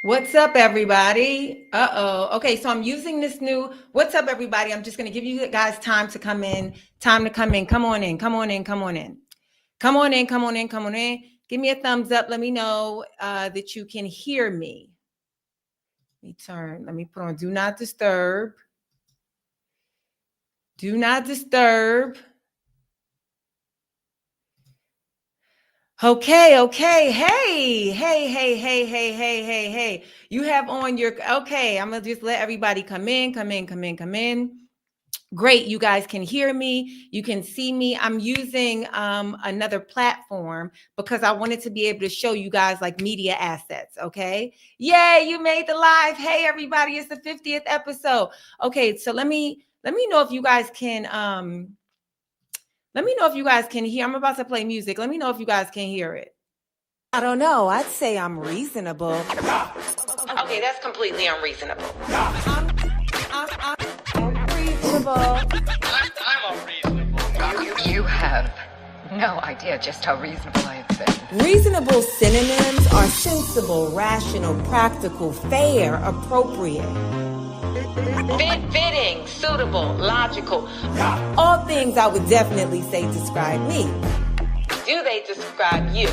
What's up, everybody? Okay, so I'm using this new, what's up, everybody? I'm just going to give you guys time to come in, Come on in, come on in. Come on in, come on in, come on in. Give me a thumbs up. Let me know that you can hear me. Let me put on do not disturb. Do not disturb. Okay. Hey. You have on your, okay, I'm going to just let everybody come in. Great. You guys can hear me. You can see me. I'm using another platform because I wanted to be able to show you guys like media assets. Okay. Yay. You made the live. Hey, everybody. It's the 50th episode. Okay. So let me know if you guys can, let me know if you guys can hear. I'm about to play music. Let me know if you guys can hear it. I don't know. I'd say I'm reasonable. Okay, that's completely unreasonable. I'm reasonable. I'm unreasonable. You have no idea just how reasonable I have been. Reasonable synonyms are sensible, rational, practical, fair, appropriate. Fitting, suitable, logical. All things I would definitely say describe me. Do they describe you?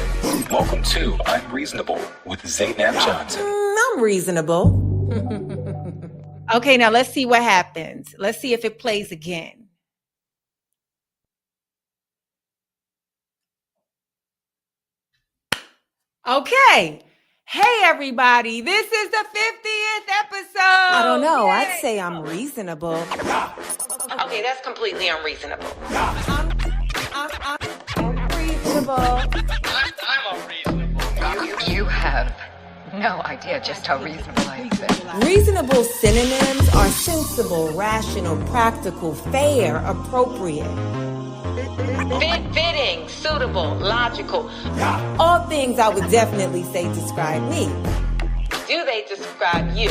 Welcome to I'm Reasonable with Zainab Johnson. I'm reasonable. Okay, now let's see what happens. Let's see if it plays again. Okay. Hey, everybody. This is the 50th episode. I don't know. Yay. I'd say I'm reasonable. Okay, that's completely unreasonable. I'm reasonable. I'm unreasonable. You have no idea just how reasonable I have been. Reasonable synonyms are sensible, rational, practical, fair, appropriate. Fitting, suitable, logical. All things I would definitely say describe me. Do they describe you?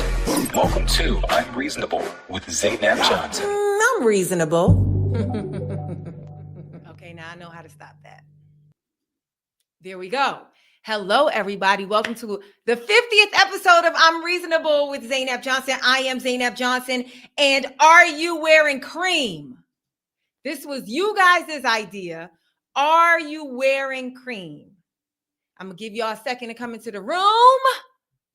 Welcome to I'm Reasonable with Zainab Johnson. I'm reasonable. Okay, now I know how to stop that. There we go. Hello, everybody. Welcome to the 50th episode of I'm Reasonable with Zainab Johnson. I am Zainab Johnson. And are you wearing cream? This was you guys' idea. Are you wearing cream? I'm going to give y'all a second to come into the room.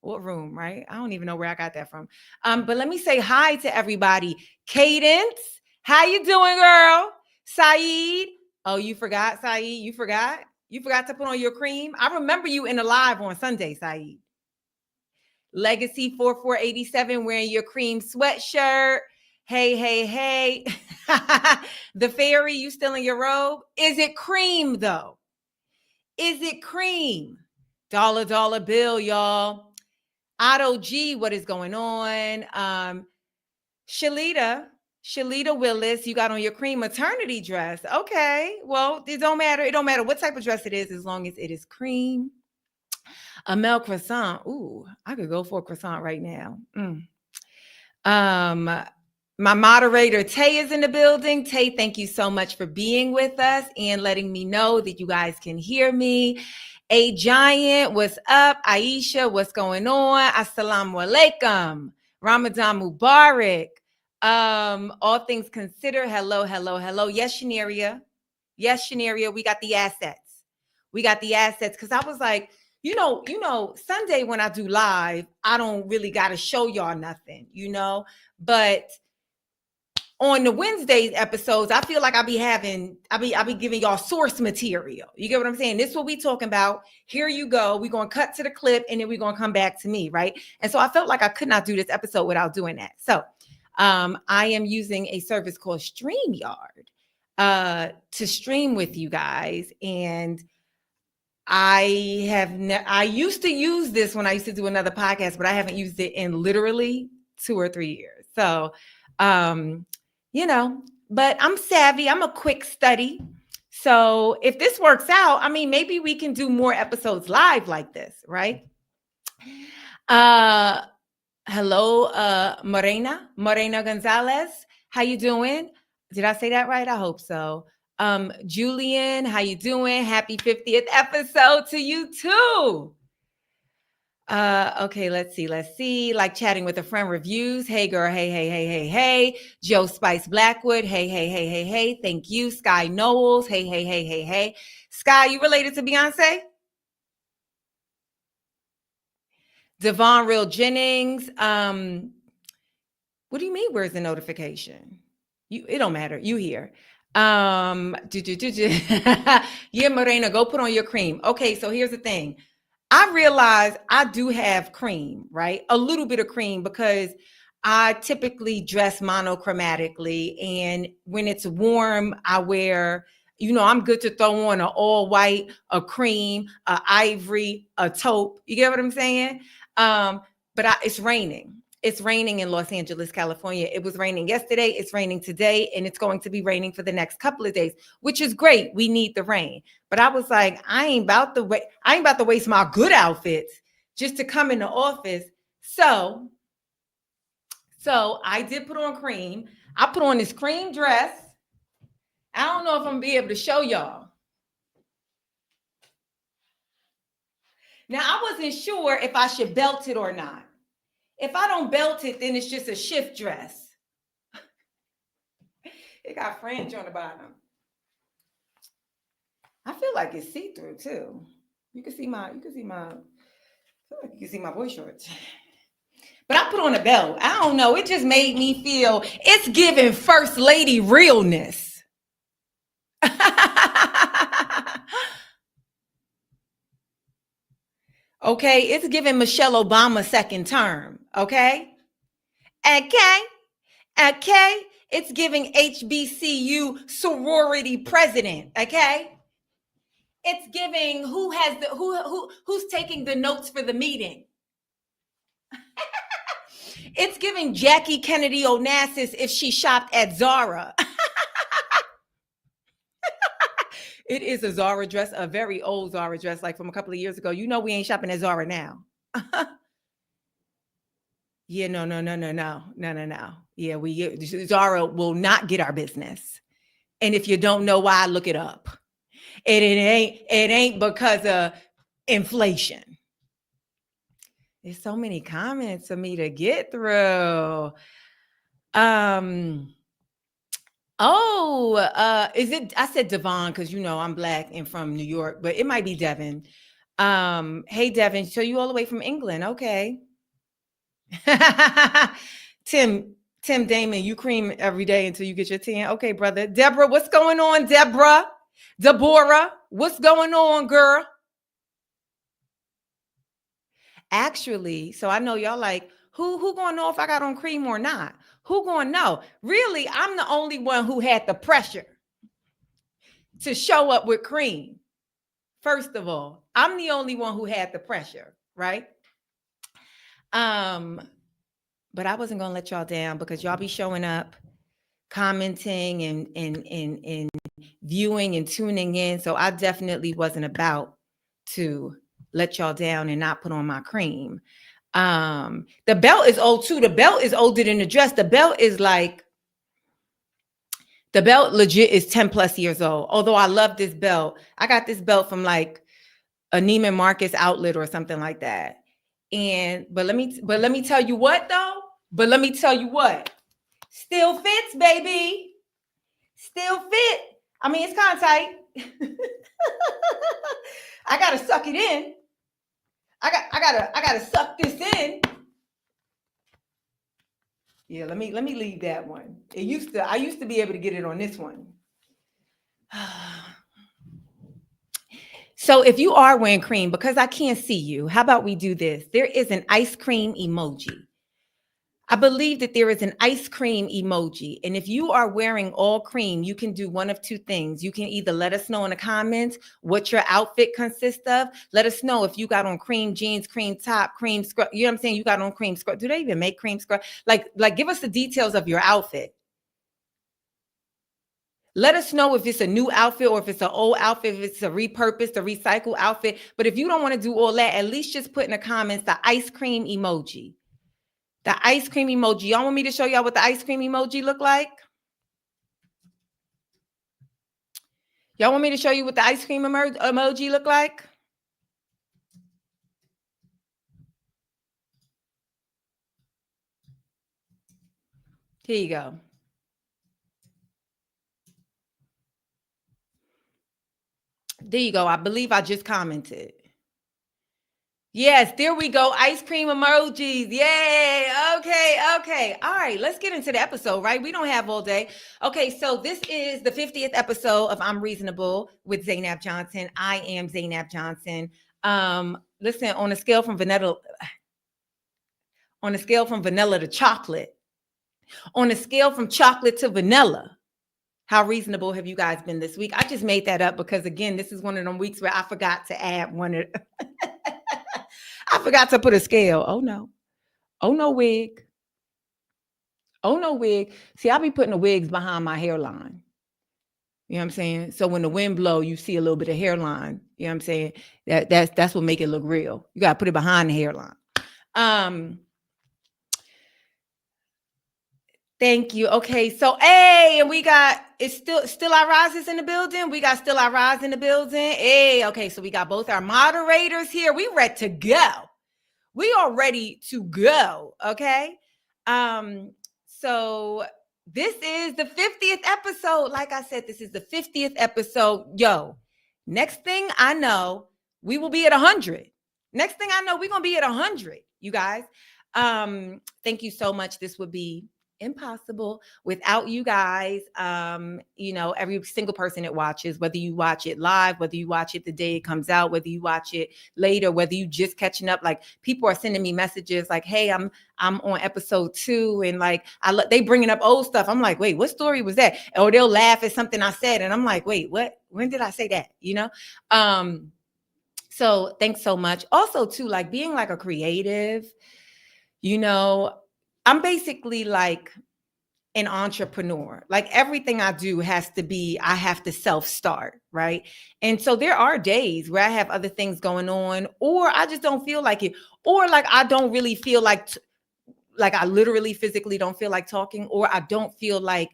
What room, right? I don't even know where I got that from. But let me say hi to everybody. Cadence, how you doing, girl? Saeed. Oh, you forgot, Saeed? You forgot? You forgot to put on your cream? I remember you in the live on Sunday, Saeed. Legacy 4487 wearing your cream sweatshirt. Hey. The fairy, you still in your robe? Is it cream, though? Is it cream? Dollar bill, y'all. Otto G, what is going on? Shalita Willis, you got on your cream maternity dress. Okay, well, it don't matter. It don't matter what type of dress it is as long as it is cream. Amel croissant. Ooh, I could go for a croissant right now. My moderator, Tay, is in the building. Tay, thank you so much for being with us and letting me know that you guys can hear me. A Giant, what's up? Aisha, what's going on? Assalamu alaikum. Ramadan Mubarak. All things considered. Hello. Yes, Shaneria, we got the assets. Because I was like, you know, Sunday when I do live, I don't really got to show y'all nothing, but on the Wednesdays episodes, I feel like I'll be giving y'all source material. You get what I'm saying? This is what we talking about. Here you go. We're going to cut to the clip and then we're going to come back to me. Right. And so I felt like I could not do this episode without doing that. So I am using a service called StreamYard to stream with you guys. And I used to use this when I used to do another podcast, but I haven't used it in literally 2 or 3 years. So, but I'm savvy. I'm a quick study. So if this works out, I mean, maybe we can do more episodes live like this, right? Hello, Morena Gonzalez. how you doing? Did I say that right? I hope so. Julian, how you doing? Happy 50th episode to you too. Okay, let's see. Like chatting with a friend reviews. Hey girl, hey. Joe Spice Blackwood, hey. Thank you. Sky Knowles, hey. Sky, you related to Beyonce? Devon Real Jennings. What do you mean? Where's the notification? It don't matter. You here. Yeah, Morena, go put on your cream. Okay, so here's the thing. I realize I do have cream, right? A little bit of cream because I typically dress monochromatically. And when it's warm, I wear, I'm good to throw on an all white, a cream, a ivory, a taupe. You get what I'm saying? But it's raining. It's raining in Los Angeles, California. It was raining yesterday. It's raining today. And it's going to be raining for the next couple of days, which is great. We need the rain. But I was like, I ain't about to waste my good outfits just to come in the office. So I did put on cream. I put on this cream dress. I don't know if I'm gonna be able to show y'all. Now, I wasn't sure if I should belt it or not. If I don't belt it, then it's just a shift dress. It got fringe on the bottom. I feel like it's see-through too. You can see my boy shorts. But I put on a belt. I don't know. It just made me feel it's giving first lady realness. Okay, it's giving Michelle Obama second term. Okay. It's giving HBCU sorority president. Okay. It's giving who's taking the notes for the meeting. It's giving Jackie Kennedy Onassis if she shopped at Zara. It is a Zara dress, a very old Zara dress, like from a couple of years ago. You know we ain't shopping at Zara now. Yeah, no. Yeah, Zara will not get our business. And if you don't know why, look it up. And it ain't because of inflation. There's so many comments for me to get through. Is it? I said Devon because I'm Black and from New York, but it might be Devin. Hey Devin, so you all the way from England? Okay. Tim Damon, you cream every day until you get your tan. Okay, brother. Deborah, what's going on? Deborah, what's going on, girl? Actually, so I know y'all like, who gonna know if I got on cream or not? Who gonna know? Really, I'm the only one who had the pressure to show up with cream. First of all, I'm the only one who had the pressure, right? But I wasn't gonna let y'all down because y'all be showing up, commenting and viewing and tuning in. So I definitely wasn't about to let y'all down and not put on my cream. The belt is old too. The belt is older than the dress. The belt legit is 10 plus years old. Although I love this belt. I got this belt from like a Neiman Marcus outlet or something like that. But let me tell you what though. Still fits, baby. Still fit. I mean, it's kind of tight. I gotta suck it in. I gotta suck this in. Yeah, let me leave that one. I used to be able to get it on this one. So if you are wearing cream, because I can't see you, how about we do this? There is an ice cream emoji. I believe that there is an ice cream emoji. And if you are wearing all cream, you can do one of two things. You can either let us know in the comments what your outfit consists of. Let us know if you got on cream jeans, cream top, cream scrub. You know what I'm saying? You got on cream scrub. Do they even make cream scrub? Like give us the details of your outfit. Let us know if it's a new outfit or if it's an old outfit, if it's a repurposed, a recycled outfit. But if you don't want to do all that, at least just put in the comments the ice cream emoji. The ice cream emoji. Y'all want me to show y'all what the ice cream emoji look like? Y'all want me to show you what the ice cream emoji look like? Here you go. There you go. I believe I just commented. Yes, there we go. Ice cream emojis. Yay. Okay. All right, let's get into the episode, right? We don't have all day. Okay, so this is the 50th episode of I'm Reasonable with Zainab Johnson. I am Zainab Johnson. Listen, on a scale from vanilla to chocolate, on a scale from chocolate to vanilla, how reasonable have you guys been this week? I just made that up because, again, this is one of them weeks where I forgot to add one. I forgot to put a scale. Oh, no, wig. Oh, no, wig. See, I be putting the wigs behind my hairline. You know what I'm saying? So when the wind blow, you see a little bit of hairline. You know what I'm saying? That's what make it look real. You got to put it behind the hairline. Thank you. Okay, so hey, and we got it's still our rises in the building. We got still our rise in the building. Hey, okay, so we got both our moderators here. We ready to go. We are ready to go. Okay. So this is the 50th episode. Like I said, this is the 50th episode. Yo, next thing I know, we will be at 100. Next thing I know, we're gonna be at 100, you guys. Thank you so much. This would be impossible without you guys. Every single person that watches, whether you watch it live, whether you watch it the day it comes out, whether you watch it later, whether you just catching up, like people are sending me messages like, hey, I'm on episode 2, and like they bringing up old stuff. I'm like, wait, what story was that? Or they'll laugh at something I said, and I'm like, wait, what? When did I say that? So thanks so much. Also, too, like being like a creative, I'm basically like an entrepreneur. Like everything I do has to be, I have to self-start, right? And so there are days where I have other things going on, or I just don't feel like it, or like I don't really feel like I literally physically don't feel like talking, or I don't feel like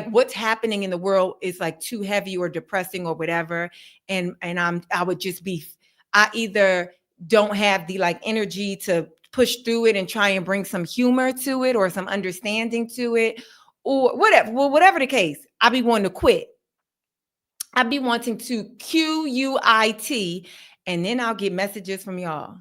what's happening in the world is like too heavy or depressing or whatever. And I would just be, I either don't have the like energy to push through it and try and bring some humor to it or some understanding to it or whatever. Well, whatever the case, I'll be wanting to quit. I'll be wanting to quit, and then I'll get messages from y'all.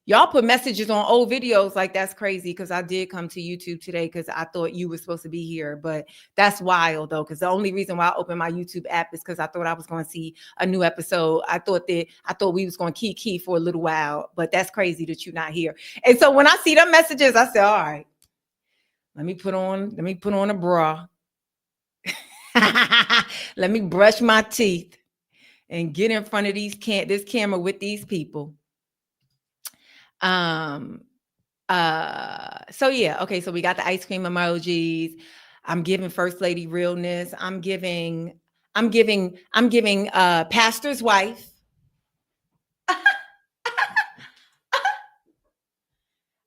Y'all put messages on old videos like that's crazy, because I did come to YouTube today because I thought you were supposed to be here. But that's wild, though, because the only reason why I opened my YouTube app is because I thought I was going to see a new episode. I thought we was going to key for a little while, but that's crazy that you're not here. And so when I see them messages, I say, all right, let me put on a bra. Let me brush my teeth and get in front of this camera with these people. So yeah, okay, so we got the ice cream emojis. I'm giving First Lady realness. I'm giving pastor's wife.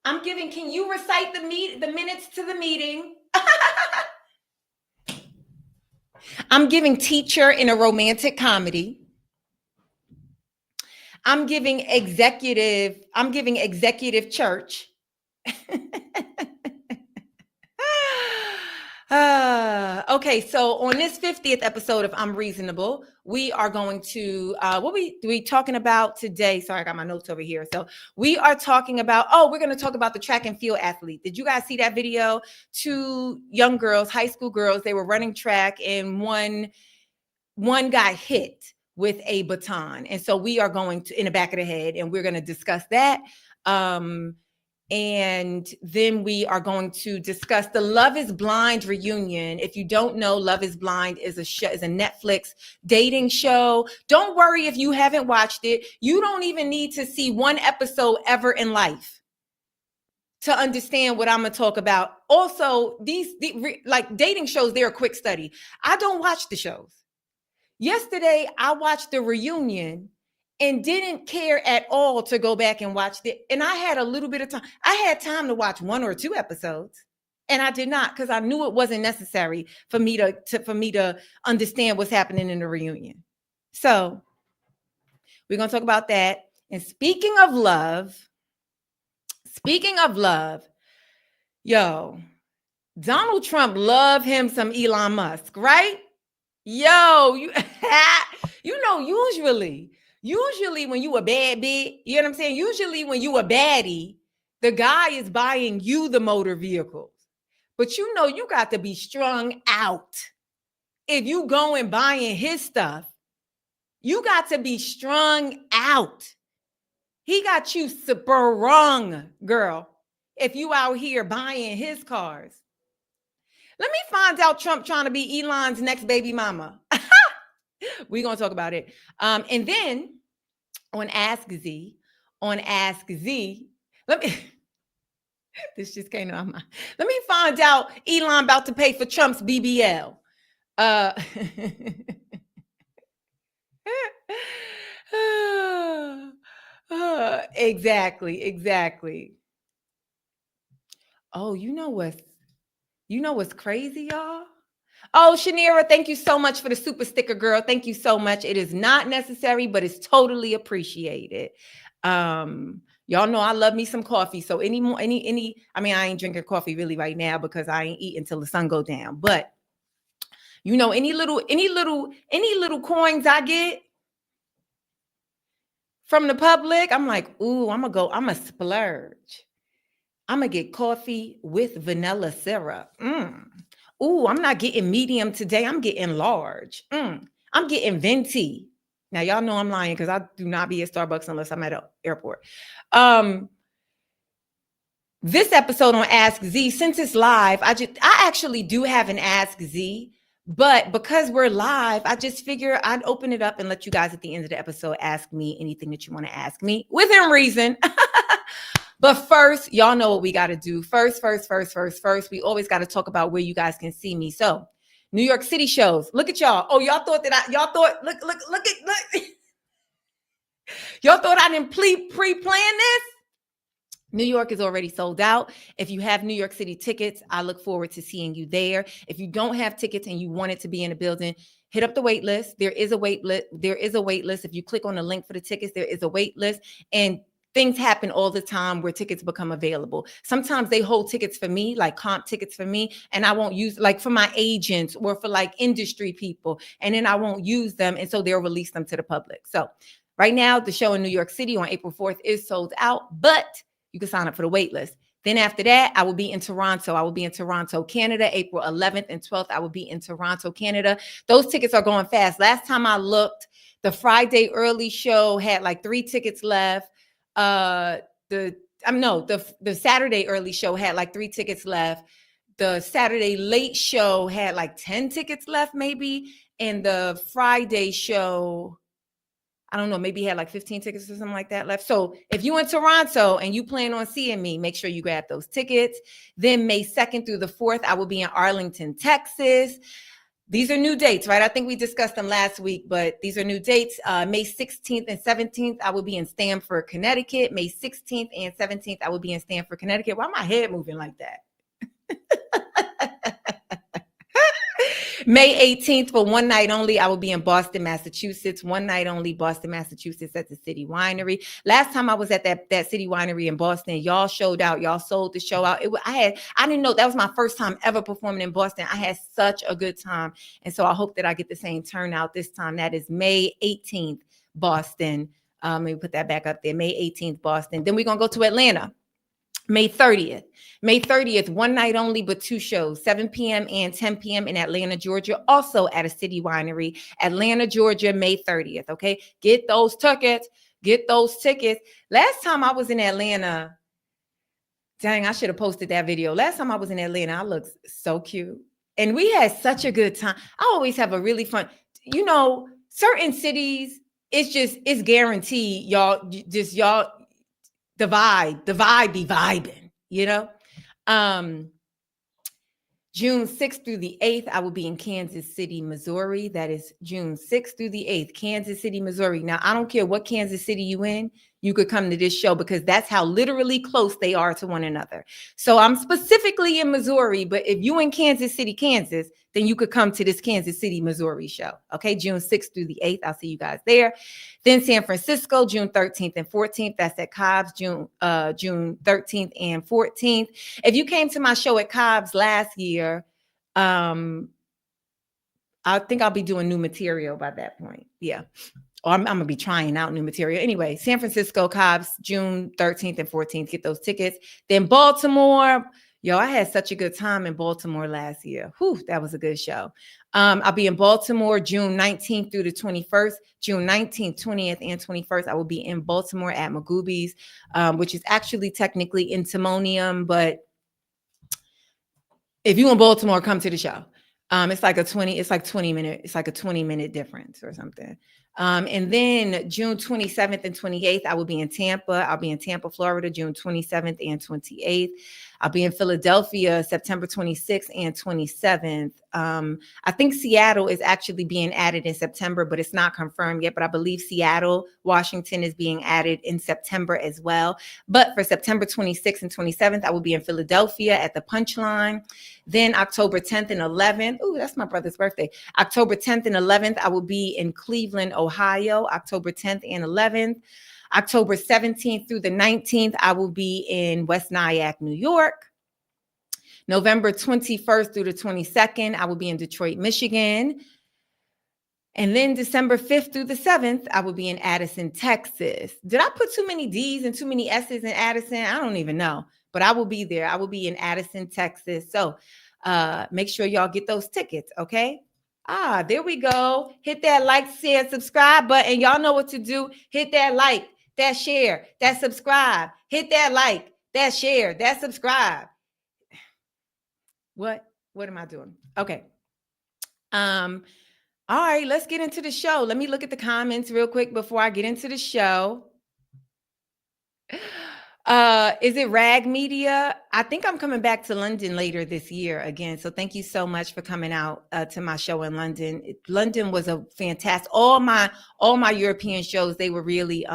I'm giving, can you recite the minutes to the meeting? I'm giving teacher in a romantic comedy. I'm giving executive church. Okay, so on this 50th episode of I'm Reasonable, we are going to what we talking about today? Sorry, I got my notes over here. So we are talking about, we're going to talk about the track and field athlete. Did you guys see that video? 2 young girls, high school girls, they were running track, and one got hit with a baton. And so we are going to, in the back of the head, and we're going to discuss that. And then we are going to discuss the Love is Blind reunion. If you don't know, Love is Blind is a Netflix dating show. Don't worry if you haven't watched it. You don't even need to see one episode ever in life to understand what I'm going to talk about. Also, these like dating shows, they're a quick study. I don't watch the shows. Yesterday, I watched the reunion and didn't care at all to go back and watch it. And I had a little bit of time. I had time to watch 1 or 2 episodes. And I did not, because I knew it wasn't necessary for me to understand what's happening in the reunion. So we're going to talk about that. And speaking of love, yo, Donald Trump love him some Elon Musk, right? Yo, you usually when you a bad bitch, you know what I'm saying? Usually when you a baddie, the guy is buying you the motor vehicles. But you got to be strung out. If you go and buying his stuff, you got to be strung out. He got you sprung, girl, if you out here buying his cars. Let me find out Trump trying to be Elon's next baby mama. We're going to talk about it. And then on Ask Z, let me... This just came to my mind. Let me find out Elon about to pay for Trump's BBL. Exactly. Oh, you know what's crazy, y'all? Oh, Shanira, thank you so much for the super sticker, girl. Thank you so much. It is not necessary, but it's totally appreciated. Y'all know I love me some coffee. So I ain't drinking coffee really right now because I ain't eating till the sun go down. But any little coins I get from the public, I'm like, ooh, I'm a splurge. I'm gonna get coffee with vanilla syrup. Ooh, I'm not getting medium today. I'm getting large. I'm getting venti. Now, y'all know I'm lying because I do not be at Starbucks unless I'm at an airport. This episode on Ask Z, since it's live, I actually do have an Ask Z, but because we're live, I just figure I'd open it up and let you guys at the end of the episode ask me anything that you want to ask me within reason. But first, y'all know what we got to do. First, we always got to talk about where you guys can see me. So, New York City shows. Look at y'all. Oh, y'all thought y'all thought I didn't pre-plan this? New York is already sold out. If you have New York City tickets, I look forward to seeing you there. If you don't have tickets and you wanted to be in a building, hit up the wait list. There is a wait list. If you click on the link for the tickets, there is a wait list. And things happen all the time where tickets become available. Sometimes they hold tickets for me, like comp tickets for me, and I won't use, like for my agents or for like industry people, and then I won't use them, and so they'll release them to the public. So right now, the show in New York City on April 4th is sold out, but you can sign up for the wait list. Then after that, I will be in Toronto. I will be in Toronto, Canada, April 11th and 12th. I will be in Toronto, Canada. Those tickets are going fast. Last time I looked, the Friday early show had like 3 tickets left. The Saturday early show had like 3 tickets left. The Saturday late show had like 10 tickets left, maybe. And the Friday show, I don't know, maybe had like 15 tickets or something like that left. So if you're in Toronto and you plan on seeing me, make sure you grab those tickets. Then May 2nd through the 4th, I will be in Arlington, Texas. These are new dates, right? I think we discussed them last week, but these are new dates. May 16th and 17th, I will be in Stamford, Connecticut. May 16th and 17th, I will be in Stamford, Connecticut. Why my head moving like that? May 18th, for one night only, I will be in Boston, Massachusetts. One night only, Boston, Massachusetts at the City Winery. Last time I was at that City Winery in Boston, y'all showed out. Y'all sold the show out. I didn't know that was my first time ever performing in Boston. I had such a good time. And so I hope that I get the same turnout this time. That is May 18th, Boston. Let me put that back up there. May 18th, Boston. Then we're going to go to Atlanta. May 30th, one night only, but 2 shows, 7 p.m. and 10 p.m. in Atlanta, Georgia, also at a City Winery. Atlanta, Georgia, May 30th, okay? Get those tickets. Last time I was in Atlanta, dang, I should have posted that video. Last time I was in Atlanta, I looked so cute. And we had such a good time. I always have a really fun, certain cities, it's guaranteed, y'all, the vibe be vibing, June 6th through the 8th, I will be in Kansas City, Missouri. That is June 6th through the 8th, Kansas City, Missouri. Now, I don't care what Kansas City you in. you could come to this show because that's how literally close they are to one another. So I'm specifically in Missouri, but if you in Kansas City, Kansas, then you could come to this Kansas City, Missouri show. Okay, June 6th through the 8th. I'll see you guys there. Then San Francisco, June 13th and 14th. That's at Cobb's, June 13th and 14th. If you came to my show at Cobb's last year, I think I'll be doing new material by that point. Yeah. Or I'm going to be trying out new material. Anyway, San Francisco, Cobb's, June 13th and 14th. Get those tickets. Then Baltimore. Yo, I had such a good time in Baltimore last year. Whew, that was a good show. I'll be in Baltimore June 19th through the 21st. June 19th, 20th, and 21st. I will be in Baltimore at Magooby's, which is actually technically in Timonium. But if you in Baltimore, come to the show. It's like a 20 minute difference or something. And then June 27th and 28th, I will be in Tampa. I'll be in Tampa, Florida, June 27th and 28th. I'll be in Philadelphia, September 26th and 27th. I think Seattle is actually being added in September, but it's not confirmed yet. But I believe Seattle, Washington is being added in September as well. But for September 26th and 27th, I will be in Philadelphia at the Punchline. Then October 10th and 11th. Ooh, that's my brother's birthday. October 10th and 11th, I will be in Cleveland, Ohio, October 10th and 11th. October 17th through the 19th, I will be in West Nyack, New York. November 21st through the 22nd, I will be in Detroit, Michigan. And then December 5th through the 7th, I will be in Addison, Texas. Did I put too many D's and too many S's in Addison? I don't even know, but I will be there. I will be in Addison, Texas. So make sure y'all get those tickets, okay? There we go. Hit that like, share, subscribe button. Y'all know what to do. Hit that like, that share, that subscribe. Hit that like, that share, that subscribe. What am I doing? Okay. All right, let's get into the show. Let me look at the comments real quick before I get into the show. Is it Rag Media? I think I'm coming back to London later this year again. So thank you so much for coming out to my show in London. London was a fantastic, all my European shows, they were really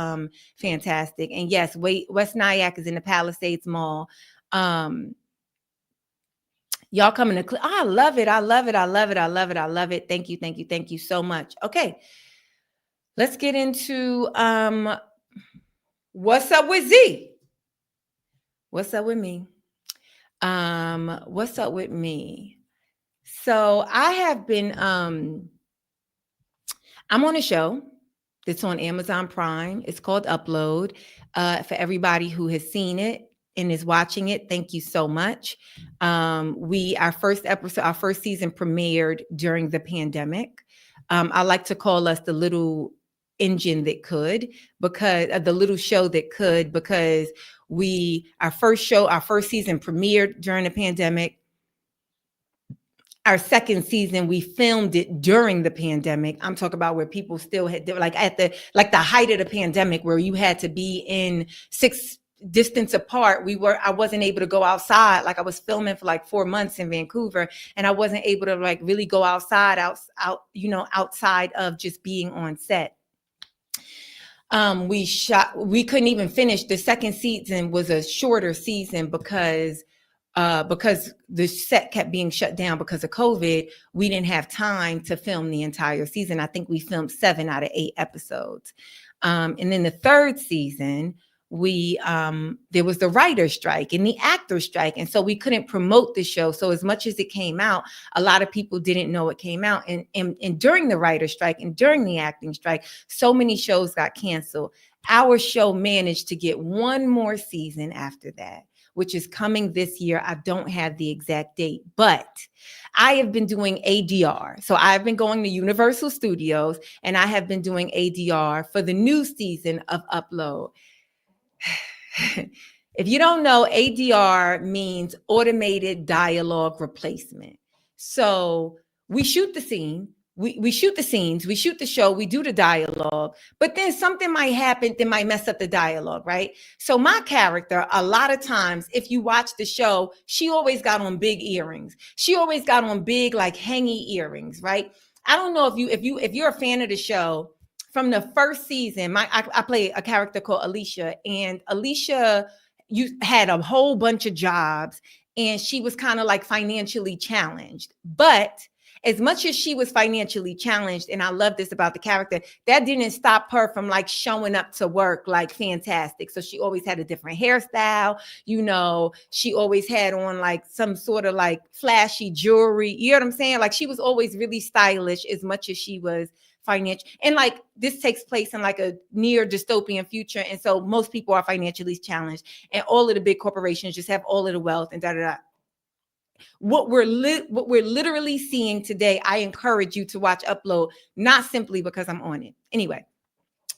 fantastic. And yes, West Nyack is in the Palisades Mall. Y'all coming to, I love it. I love it. I love it. I love it. I love it. Thank you. Thank you. Thank you so much. Okay. Let's get into what's up with Z? What's up with me? What's up with me? So I have been, I'm on a show that's on Amazon Prime. It's called Upload. For everybody who has seen it and is watching it, thank you so much. Our first season premiered during the pandemic. I like to call us the little engine that could, because the little show that could, because our first season premiered during the pandemic. Our second season, we filmed it during the pandemic. I'm talking about where people still had, like the height of the pandemic, where you had to be in 6 distance apart. I wasn't able to go outside. Like I was filming for like 4 months in Vancouver, and I wasn't able to like really go outside outside of just being on set. We couldn't even finish. The second season was a shorter season because the set kept being shut down because of COVID. We didn't have time to film the entire season. I think we filmed 7 out of 8 episodes. And then the third season, there was the writer's strike and the actor's strike. And so we couldn't promote the show. So as much as it came out, a lot of people didn't know it came out. And during the writer's strike and during the acting strike, so many shows got canceled. Our show managed to get 1 more season after that, which is coming this year. I don't have the exact date, but I have been doing ADR. So I've been going to Universal Studios and I have been doing ADR for the new season of Upload. If you don't know, ADR means automated dialogue replacement. So we shoot the scene, we shoot the scenes, we shoot the show, we do the dialogue, but then something might happen that might mess up the dialogue, right? So my character, a lot of times, if you watch the show, she always got on big earrings. She always got on big, like hangy earrings, right? I don't know if you're a fan of the show. from the first season, I play a character called Alicia, and Alicia had a whole bunch of jobs, and she was kind of like financially challenged. But as much as she was financially challenged, and I love this about the character, that didn't stop her from like showing up to work like fantastic. So she always had a different hairstyle, she always had on like some sort of like flashy jewelry. You know what I'm saying? Like she was always really stylish as much as she was financial. And like this takes place in like a near dystopian future. And so most people are financially challenged, and all of the big corporations just have all of the wealth and da da da. What we're literally seeing today, I encourage you to watch Upload, not simply because I'm on it. Anyway,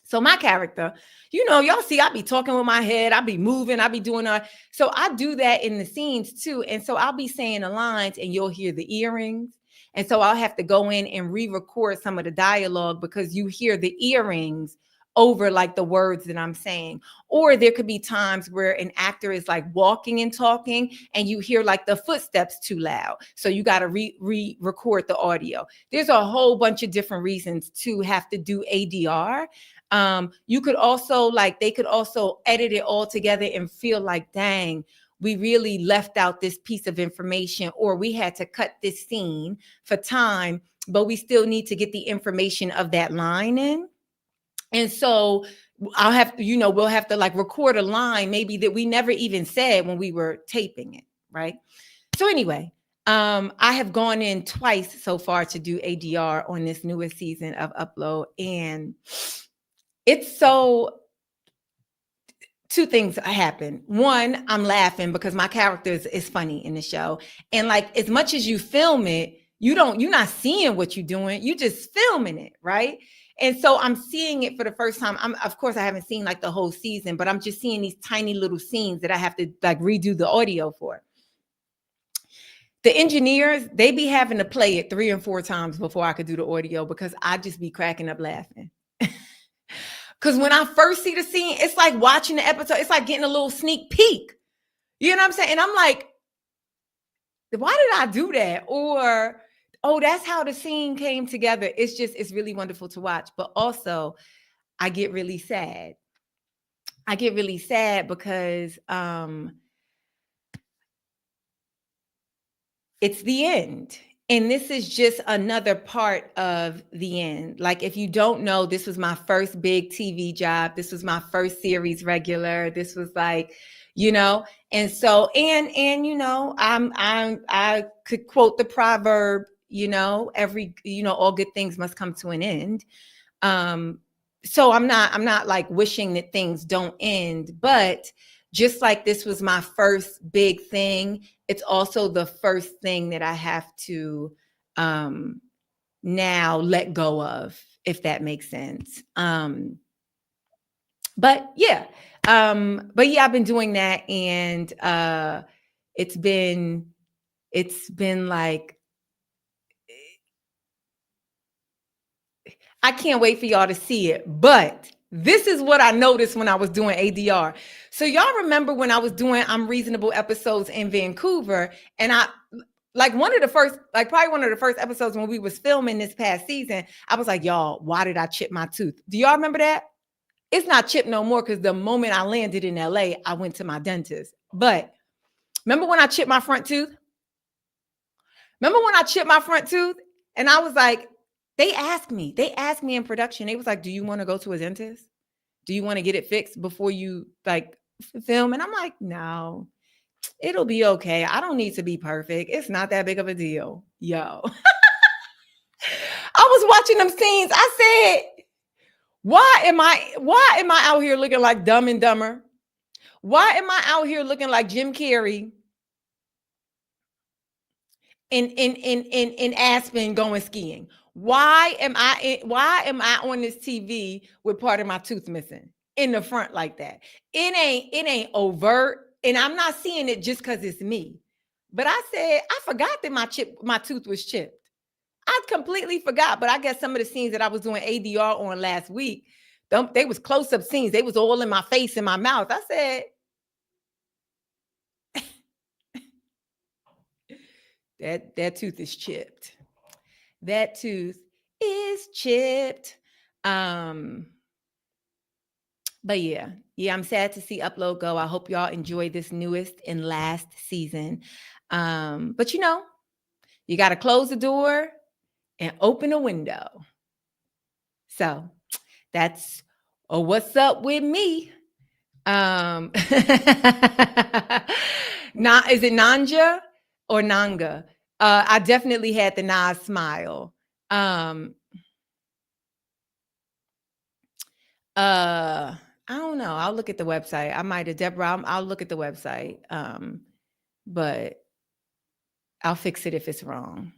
so my character, y'all see, I be talking with my head, I be moving, I be doing so I do that in the scenes too. And so I'll be saying the lines and you'll hear the earrings. And so I'll have to go in and re-record some of the dialogue because you hear the earrings over like the words that I'm saying. Or there could be times where an actor is like walking and talking and you hear like the footsteps too loud. So you got to re-record the audio. There's a whole bunch of different reasons to have to do ADR. You could also they could also edit it all together and feel like, dang, we really left out this piece of information, or we had to cut this scene for time, but we still need to get the information of that line in. And so I'll have to, we'll have to like record a line maybe that we never even said when we were taping it, right? So anyway, I have gone in twice so far to do ADR on this newest season of Upload, and it's two things happen. One, I'm laughing because my character is funny in the show, and like as much as you film it, you're not seeing what you're doing, you just filming it, right? And so I'm seeing it for the first time. Of course, I haven't seen like the whole season, but I'm just seeing these tiny little scenes that I have to like redo the audio for. The engineers, they be having to play it 3 and 4 times before I could do the audio because I just be cracking up laughing. Because when I first see the scene, it's like watching the episode. It's like getting a little sneak peek. You know what I'm saying? And I'm like, why did I do that? Or, oh, that's how the scene came together. It's really wonderful to watch. But also, I get really sad. I get really sad because it's the end. And this is just another part of the end. Like, if you don't know, this was my first big TV job. This was my first series regular. This was like, and so, and I could quote the proverb, all good things must come to an end. So I'm not like wishing that things don't end, but just like this was my first big thing, it's also the first thing that I have to now let go of, if that makes sense. But yeah, I've been doing that, and it's been like, I can't wait for y'all to see it. But this is what I noticed when I was doing ADR. So y'all remember when I was doing I'm Reasonable episodes in Vancouver, and probably one of the first episodes when we was filming this past season, I was like, y'all, why did I chip my tooth? Do y'all remember that? It's not chipped no more because the moment I landed in LA, I went to my dentist. But remember when I chipped my front tooth? And I was like, they asked me in production, they was like, do you want to go to a dentist? Do you want to get it fixed before you like film? And I'm like, no, it'll be okay. I don't need to be perfect. It's not that big of a deal. Yo. I was watching them scenes. I said, why am I out here looking like Dumb and Dumber? Why am I out here looking like Jim Carrey in Aspen going skiing? Why am I on this TV with part of my tooth missing in the front like that? It ain't overt, and I'm not seeing it just because it's me. But I said, I forgot that my tooth was chipped. I completely forgot. But I guess some of the scenes that I was doing ADR on last week, they was close-up scenes. They was all in my face and my mouth. I said, that tooth is chipped. That tooth is chipped. But yeah, I'm sad to see Upload go. I hope y'all enjoy this newest and last season. But you know, you got to close the door and open a window. So that's what's up with me. Is it Nanja or Nanga? I definitely had the Nas smile. I don't know. I'll look at the website. I might have, Deborah. I'll look at the website. But I'll fix it if it's wrong.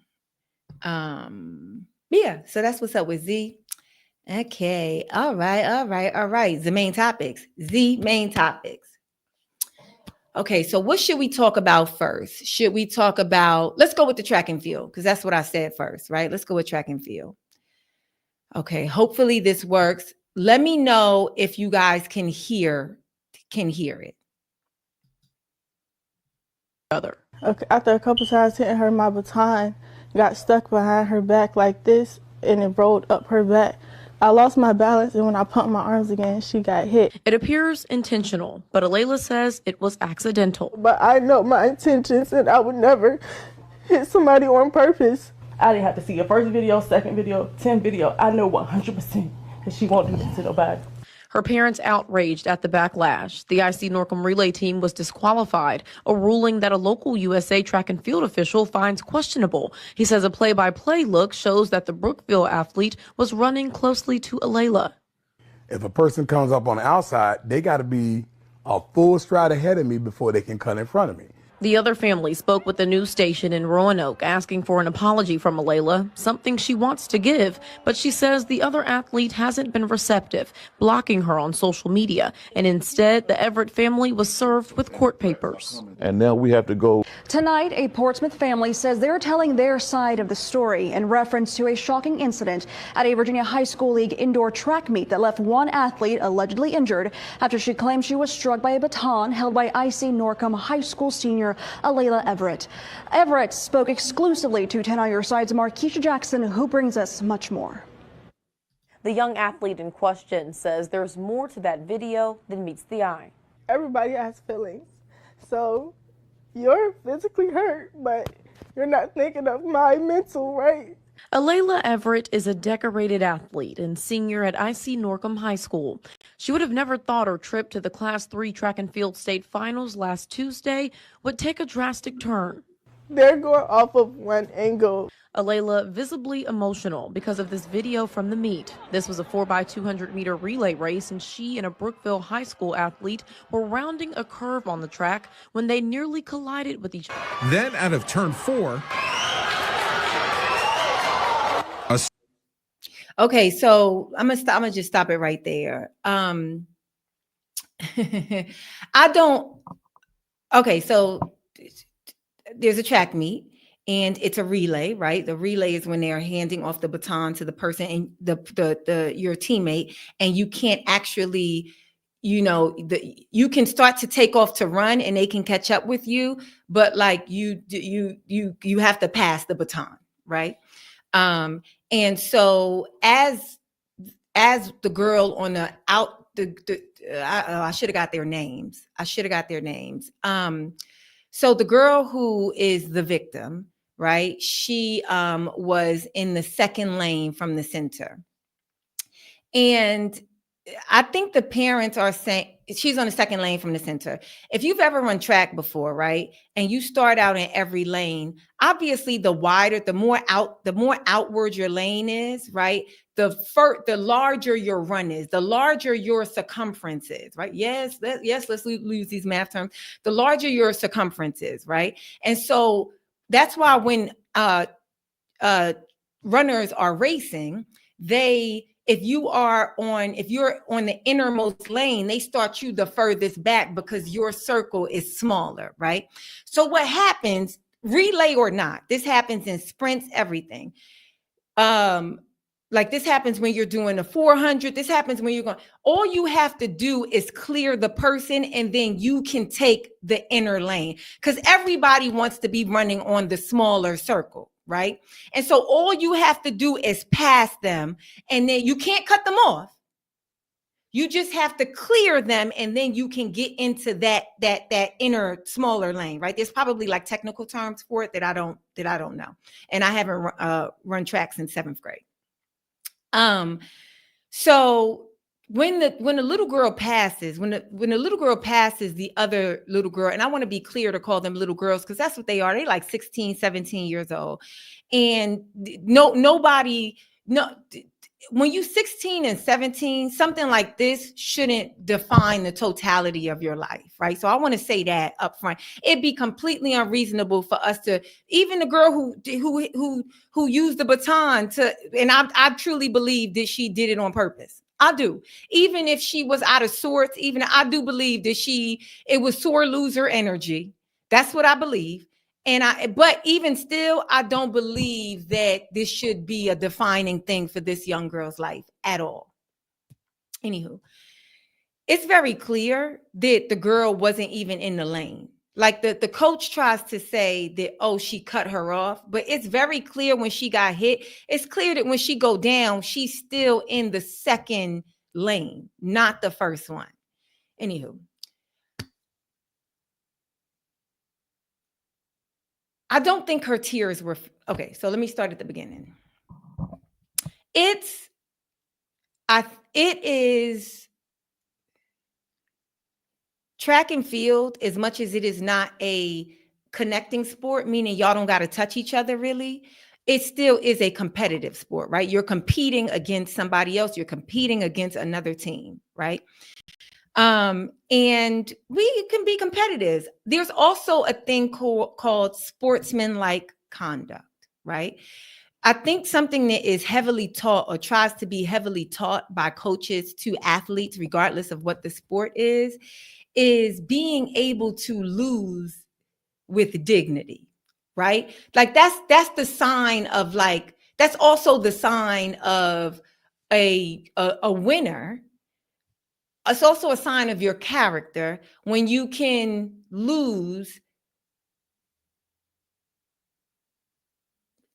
Yeah. So that's what's up with Z. Okay. All right. The main topics. Okay. So what should we talk about first? Should we talk about? Let's go with the track and field because that's what I said first, right? Let's go with track and field. Okay. Hopefully this works. Let me know if you guys can hear it. Okay, after a couple times hitting her, my baton got stuck behind her back like this, and it rolled up her back. I lost my balance, and when I pumped my arms again, she got hit. It appears intentional, but Alayla says it was accidental. But I know my intentions, and I would never hit somebody on purpose. I didn't have to see a first video, second video, 10 video. I know 100% that she won't do this to nobody. Her parents outraged at the backlash. The IC Norcom relay team was disqualified, a ruling that a local USA track and field official finds questionable. He says a play-by-play look shows that the Brookville athlete was running closely to Alayla. If a person comes up on the outside, they got to be a full stride ahead of me before they can cut in front of me. The other family spoke with the news station in Roanoke asking for an apology from Alayla, something she wants to give, but she says the other athlete hasn't been receptive, blocking her on social media, and instead the Everett family was served with court papers. And now we have to go. Tonight, a Portsmouth family says they're telling their side of the story in reference to a shocking incident at a Virginia High School League indoor track meet that left one athlete allegedly injured after she claimed she was struck by a baton held by IC Norcom High School senior Alayla Everett. Everett spoke exclusively to 10 on Your Side's Markeisha Jackson, who brings us much more. The young athlete in question says there's more to that video than meets the eye. Everybody has feelings, so you're physically hurt, but you're not thinking of my mental, right? Alayla Everett is a decorated athlete and senior at IC Norcom High School. She would have never thought her trip to the Class 3 track and field state finals last Tuesday would take a drastic turn. They're going off of one angle. Alayla visibly emotional because of this video from the meet. This was a 4x200 meter relay race, and she and a Brookville High School athlete were rounding a curve on the track when they nearly collided with each other. Then out of turn 4, Okay, so I'm gonna just stop it right there. Okay, so there's a track meet and it's a relay, right? The relay is when they're handing off the baton to the person and your teammate, and you can't actually, you can start to take off to run and they can catch up with you, but like you have to pass the baton, right? And so as the girl on the I should have got their names. So the girl who is the victim, right? She was in the second lane from the center. And I think the parents are saying she's on the second lane from the center. If you've ever run track before, right, and you start out in every lane, obviously the more outward your lane is, right, the larger your run is, the larger your circumference is, right? Yes, let's use these math terms. The larger your circumference is, right? And so that's why when runners are racing, if you're on the innermost lane, they start you the furthest back because your circle is smaller, right? So what happens, relay or not, this happens in sprints, everything. Like this happens when you're doing a 400, this happens when you're going, all you have to do is clear the person and then you can take the inner lane because everybody wants to be running on the smaller circle, right? And so all you have to do is pass them, and then you can't cut them off. You just have to clear them, and then you can get into that inner smaller lane, right? There's probably like technical terms for it that I don't know, and I haven't run track since 7th grade. So when the little girl passes, when the little girl passes the other little girl, and I want to be clear to call them little girls because that's what they are. They like 16, 17 years old, and when you 16 and 17, something like this shouldn't define the totality of your life, right? So I want to say that up front. It'd be completely unreasonable for us to, even the girl who used the baton to, and I truly believe that she did it on purpose. I do. Even if she was out of sorts, even I do believe that it was sore loser energy. That's what I believe. But even still, I don't believe that this should be a defining thing for this young girl's life at all. Anywho, it's very clear that the girl wasn't even in the lane. Like the coach tries to say that, oh, she cut her off, but it's very clear when she got hit. It's clear that when she go down, she's still in the second lane, not the first one. Anywho. I don't think her tears were okay. So let me start at the beginning. It is track and field, as much as it is not a connecting sport, meaning y'all don't got to touch each other really. It still is a competitive sport, right? You're competing against somebody else. You're competing against another team, right? And we can be competitive. There's also a thing called sportsmanlike conduct, right? I think something that is heavily taught or tries to be heavily taught by coaches to athletes, regardless of what the sport is being able to lose with dignity, right? Like that's the sign of that's also the sign of a winner. It's also a sign of your character when you can lose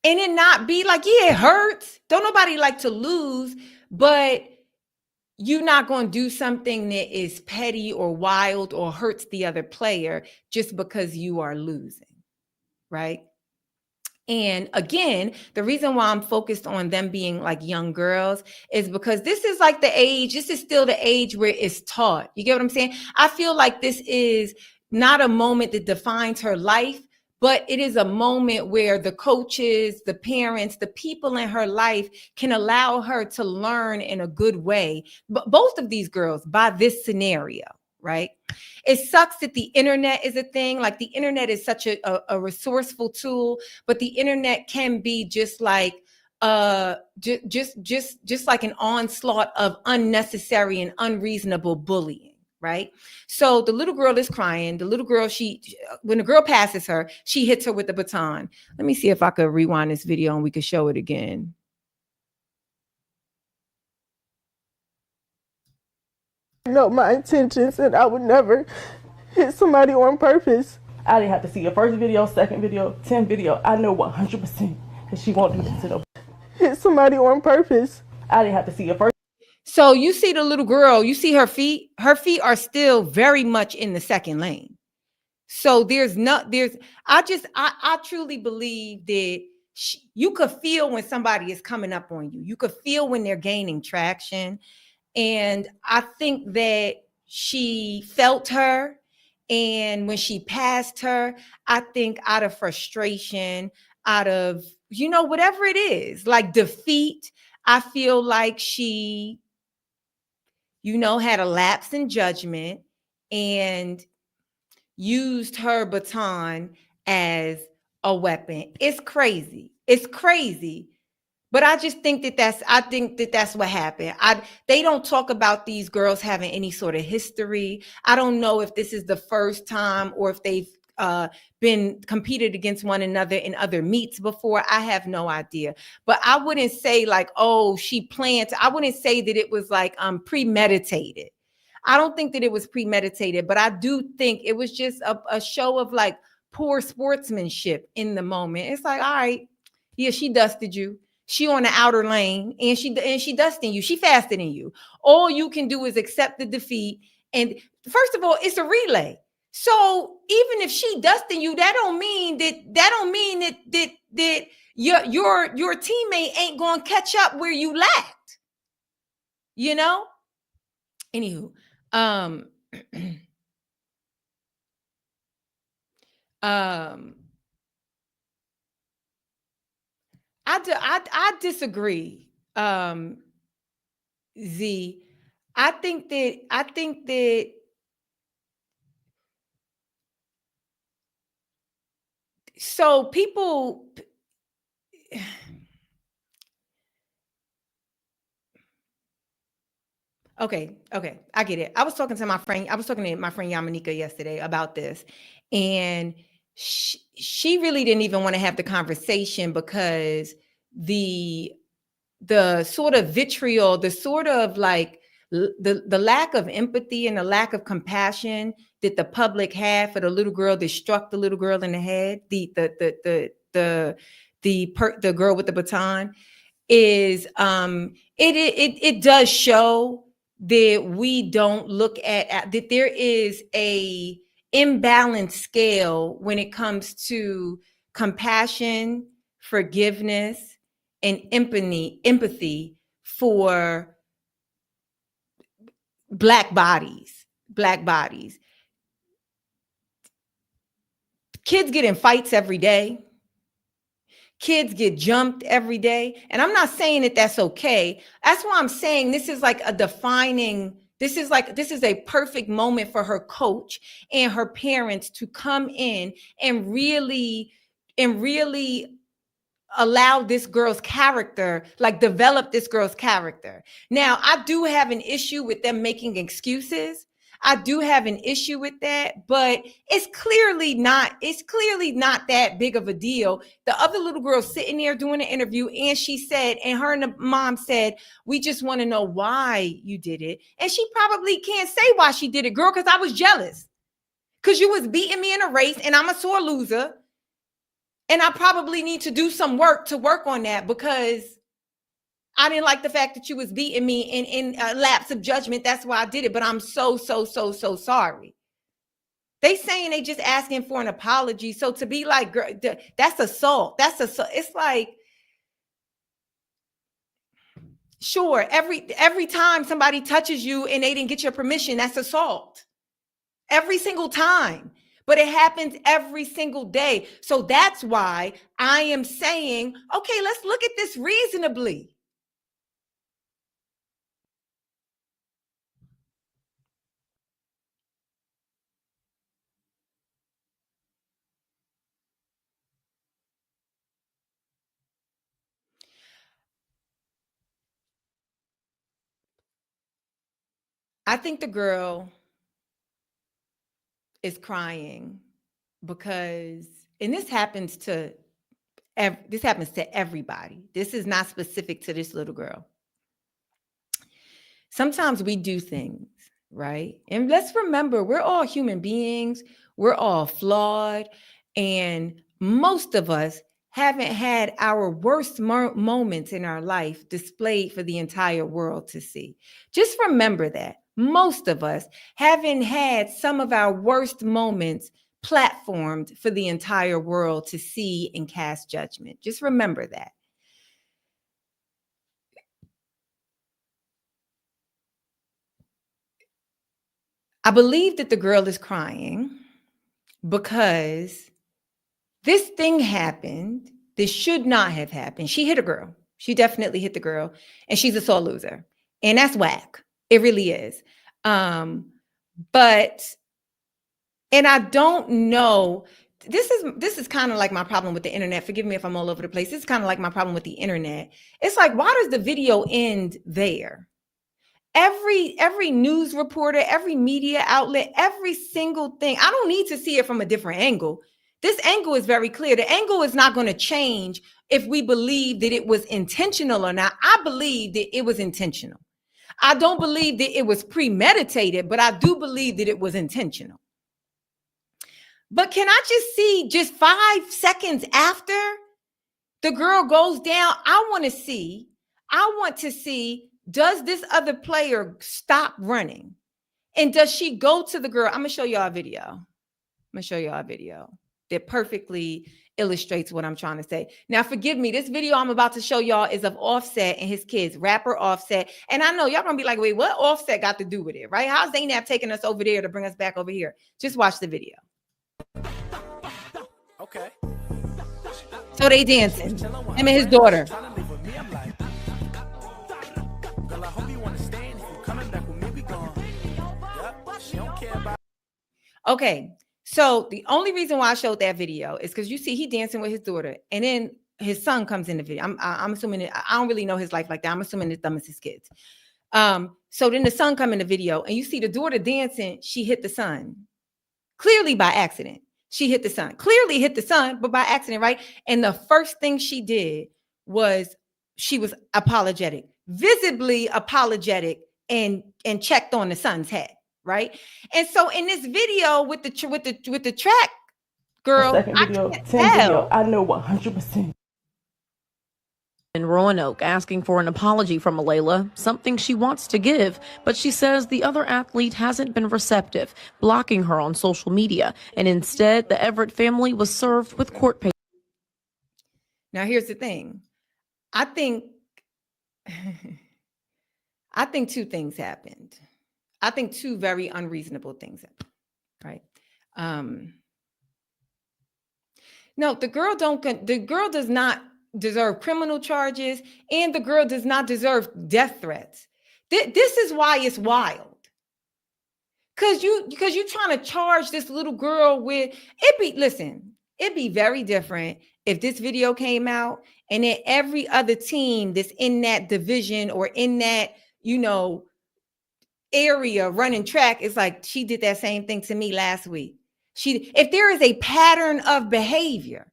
and it not be like, yeah, it hurts. Don't nobody like to lose, but you're not going to do something that is petty or wild or hurts the other player just because you are losing, right? And again, the reason why I'm focused on them being like young girls is because this is like the age, this is still the age where it's taught. You get what I'm saying? I feel like this is not a moment that defines her life, but it is a moment where the coaches, the parents, the people in her life can allow her to learn in a good way. But both of these girls by this scenario, right? It sucks that the internet is a thing. Like the internet is such a resourceful tool, but the internet can be just like just like an onslaught of unnecessary and unreasonable bullying, right? So the little girl is crying. The little girl, when the girl passes her, she hits her with the baton. Let me see if I could rewind this video and we could show it again. Know my intentions, and I would never hit somebody on purpose. I didn't have to see your first video, second video, 10th video. I know 100% that she won't do this to them. Hit somebody on purpose. I didn't have to see your first. So you see the little girl, you see her feet are still very much in the second lane. So I truly believe that you could feel when somebody is coming up on you. You could feel when they're gaining traction. And I think that she felt her. And when she passed her, I think out of frustration, out of, whatever it is, like defeat, I feel like she, had a lapse in judgment and used her baton as a weapon. It's crazy. It's crazy. But I just think that's what happened. They don't talk about these girls having any sort of history. I don't know if this is the first time or if they've been competed against one another in other meets before. I have no idea. But I wouldn't say like, oh, she planned. I wouldn't say that it was like premeditated. I don't think that it was premeditated, but I do think it was just a show of like poor sportsmanship in the moment. It's like, all right, Yeah, she dusted you. She on the outer lane, and she dusting you. She faster than you. All you can do is accept the defeat. And first of all, it's a relay. So even if she dusting you, that don't mean that your teammate ain't gonna catch up where you lacked. You know. Anywho, I disagree. Z, I think that so people okay, I get it. I was talking to my friend Yamanika yesterday about this, and she really didn't even want to have the conversation because the sort of vitriol, the sort of like the lack of empathy and the lack of compassion that the public had for the little girl that struck the little girl in the head, the girl with the baton, is it does show that we don't look at that there is a imbalanced scale when it comes to compassion, forgiveness, and empathy for black bodies. Kids get in fights every day. Kids get jumped every day. And I'm not saying that that's okay. That's why I'm saying this is like a defining, this is a perfect moment for her coach and her parents to come in and really allow this girl's character, like develop this girl's character. Now, I do have an issue with them making excuses. I do have an issue with that, but it's clearly not that big of a deal. The other little girl sitting there doing an interview, and she said, and her and the mom said, we just want to know why you did it. And she probably can't say why she did it, girl, because I was jealous. Because you was beating me in a race, and I'm a sore loser. And I probably need to do some work on that, because I didn't like the fact that you was beating me in a lapse of judgment. That's why I did it. But I'm so sorry. They saying they just asking for an apology. So to be like, girl, that's assault. It's like, sure, every time somebody touches you and they didn't get your permission, that's assault. Every single time. But it happens every single day. So that's why I am saying, okay, let's look at this reasonably. I think the girl is crying because, and this happens to everybody. This is not specific to this little girl. Sometimes we do things, right? And let's remember, we're all human beings. We're all flawed. And most of us haven't had our worst moments in our life displayed for the entire world to see. Just remember that. Most of us haven't had some of our worst moments platformed for the entire world to see and cast judgment. Just remember that. I believe that the girl is crying because this thing happened. This should not have happened. She hit a girl. She definitely hit the girl, and she's a sore loser. And that's whack. It really is. But I don't know. This is kind of like my problem with the internet. Forgive me if I'm all over the place. This is kind of like my problem with the internet. It's like, why does the video end there? Every news reporter, every media outlet, every single thing. I don't need to see it from a different angle. This angle is very clear. The angle is not going to change if we believe that it was intentional or not. I believe that it was intentional. I don't believe that it was premeditated, but I do believe that it was intentional. But can I just see just 5 seconds after The girl goes down. I want to see, does this other player stop running? And does she go to the girl? I'm going to show y'all a video. That perfectly illustrates what I'm trying to say. Now, forgive me. This video I'm about to show y'all is of Offset and his kids, rapper Offset. And I know y'all going to be like, wait, what Offset got to do with it, right? How's Zainab taking us over there to bring us back over here? Just watch the video. Okay. So they dancing, him and his daughter. Okay, so the only reason why I showed that video is because you see he dancing with his daughter, and then his son comes in the video. I'm assuming I don't really know his life like that. I'm assuming it's them as his kids. So then the son come in the video, and you see the daughter dancing. She hit the son, clearly by accident. She hit the son, clearly hit the son, but by accident, right? And the first thing she did was she was apologetic, visibly apologetic, and checked on the son's head, right? And so in this video with the track girl, Second video, I can't 10 tell. video, I know 100%. In Roanoke asking for an apology from Layla, something she wants to give, but she says the other athlete hasn't been receptive, blocking her on social media, and instead the Everett family was served with court papers. Now here's the thing. I think two things happened. I think two very unreasonable things happened, right? No, the girl does not deserve criminal charges, and the girl does not deserve death threats. This is why it's wild. Because you trying to charge this little girl with it'd be very different if this video came out and then every other team that's in that division or in that, area running track is like, she did that same thing to me last week. If there is a pattern of behavior.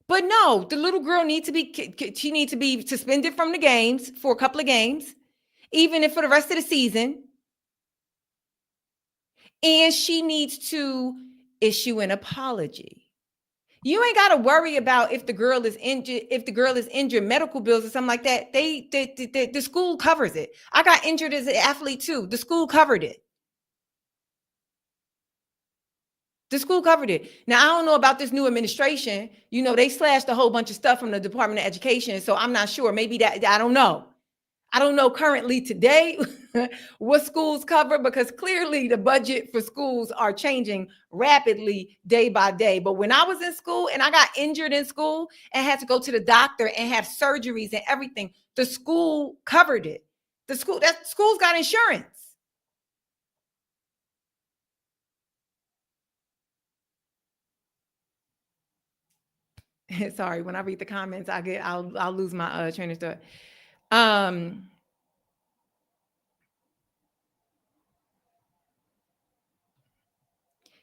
But no, the little girl needs to be suspended from the games for a couple of games, even if for the rest of the season. And she needs to issue an apology. You ain't got to worry about if the girl is injured, medical bills or something like that. The school covers it. I got injured as an athlete too. The school covered it. The school covered it. Now, I don't know about this new administration. They slashed a whole bunch of stuff from the Department of Education. So I'm not sure. Maybe I don't know. I don't know currently today what schools cover, because clearly the budget for schools are changing rapidly day by day. But when I was in school and I got injured in school and had to go to the doctor and have surgeries and everything, the school covered it. School's got insurance. Sorry, when I read the comments, I'll lose my train of thought.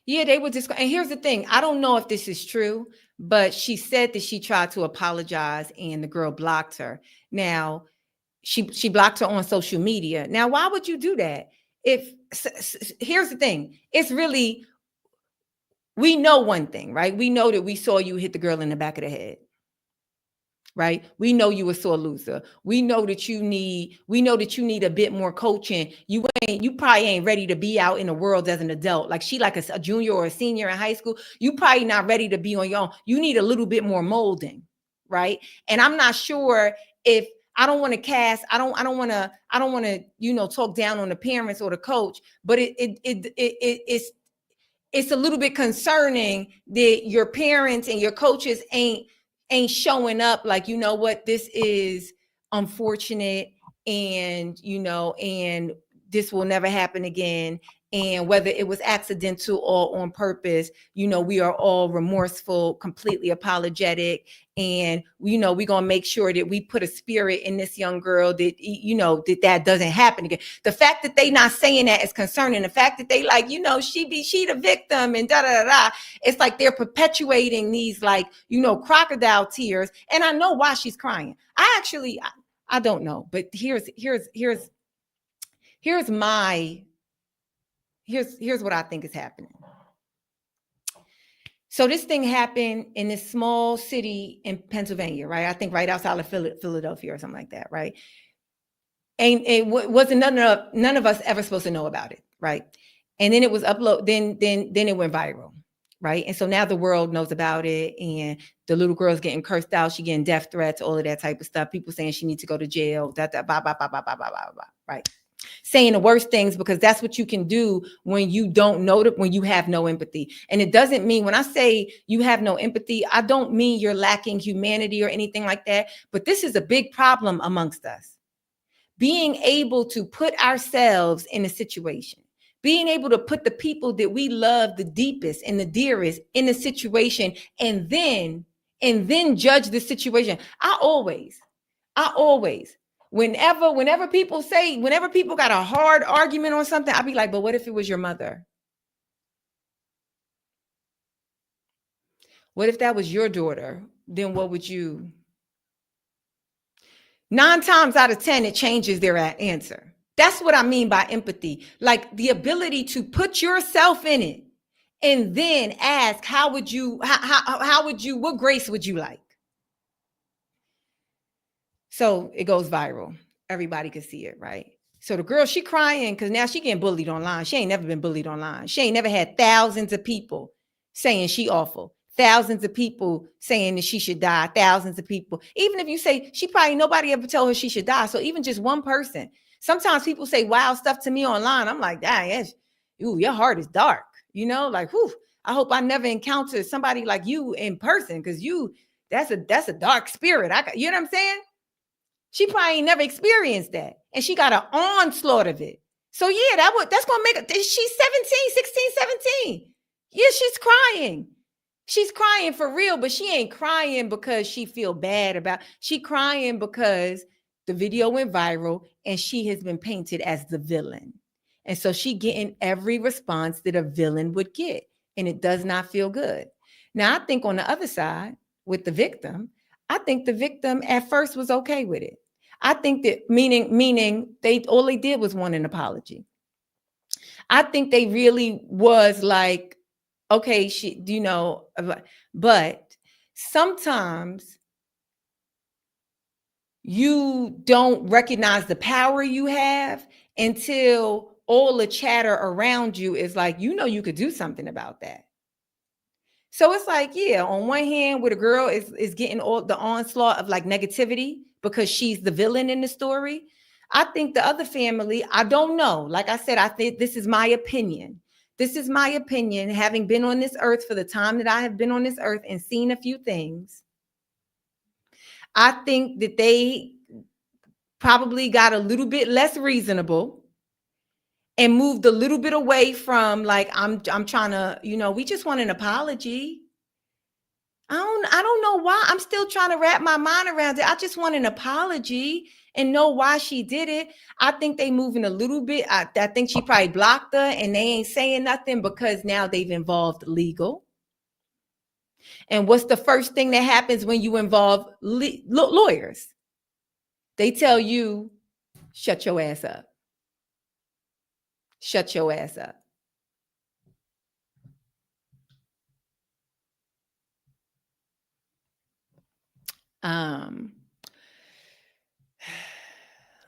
Yeah, they were just, and here's the thing. I don't know if this is true, but she said that she tried to apologize and the girl blocked her. Now, she blocked her on social media. Now, why would you do that? Here's the thing. It's really, we know one thing, right? We know that we saw you hit the girl in the back of the head. Right? We know you a sore loser. We know that you need a bit more coaching. You probably ain't ready to be out in the world as an adult. Like she like a junior or a senior in high school. You probably not ready to be on your own. You need a little bit more molding, right? And I'm not sure if I don't want to talk down on the parents or the coach, but it's a little bit concerning that your parents and your coaches ain't showing up like, what, this is unfortunate, and and this will never happen again. And whether it was accidental or on purpose, we are all remorseful, completely apologetic. And, we're going to make sure that we put a spirit in this young girl that, that doesn't happen again. The fact that they not saying that is concerning. The fact that they like, she the victim and da-da-da-da. It's like they're perpetuating these like, crocodile tears. And I know why she's crying. I don't know, but here's what I think is happening. So this thing happened in this small city in Pennsylvania, right? I think right outside of Philadelphia or something like that, right? And it wasn't none of us ever supposed to know about it, right? And then it was uploaded. Then it went viral, right? And so now the world knows about it, and the little girl's getting cursed out. She getting death threats, all of that type of stuff. People saying she needs to go to jail. Right? Saying the worst things because that's what you can do when you don't know that, when you have no empathy. And it doesn't mean, when I say you have no empathy, I don't mean you're lacking humanity or anything like that. But this is a big problem amongst us. Being able to put ourselves in a situation, being able to put the people that we love the deepest and the dearest in a situation, and then judge the situation. I always, whenever people got a hard argument on something, I'll be like, but what if it was your mother? What if that was your daughter? Then what would you? 9 times out of 10, it changes their answer. That's what I mean by empathy. Like the ability to put yourself in it and then ask, how would you, what grace would you like? So it goes viral. Everybody can see it, right? So the girl, she crying because now she getting bullied online. She ain't never been bullied online. She ain't never had thousands of people saying she awful. Thousands of people saying that she should die. Thousands of people. Even if you say nobody ever told her she should die. So even just one person. Sometimes people say wild stuff to me online. I'm like, dang, your heart is dark. You know, like, whew, I hope I never encounter somebody like you in person, because that's a dark spirit. You know what I'm saying? She probably ain't never experienced that. And she got an onslaught of it. So yeah, that's going to make it. She's 16, 17. Yeah, she's crying. She's crying for real, but she ain't crying because she feel bad about. She crying because the video went viral and she has been painted as the villain. And so she getting every response that a villain would get. And it does not feel good. Now, I think on the other side with the victim, I think the victim at first was okay with it. I think that meaning all they did was want an apology. I think they really was like, okay, but sometimes you don't recognize the power you have until all the chatter around you is like, you could do something about that. So it's like, yeah, on one hand, where the girl is getting all the onslaught of like negativity because she's the villain in the story. I think the other family, I don't know. Like I said, I think this is my opinion. This is my opinion, having been on this earth for the time that I have been on this earth and seen a few things. I think that they probably got a little bit less reasonable and moved a little bit away from like, I'm trying to, we just want an apology. I don't know why. I'm still trying to wrap my mind around it. I just want an apology and know why she did it. I think they moving a little bit. I think she probably blocked her and they ain't saying nothing because now they've involved legal. And what's the first thing that happens when you involve lawyers? They tell you, shut your ass up. Shut your ass up.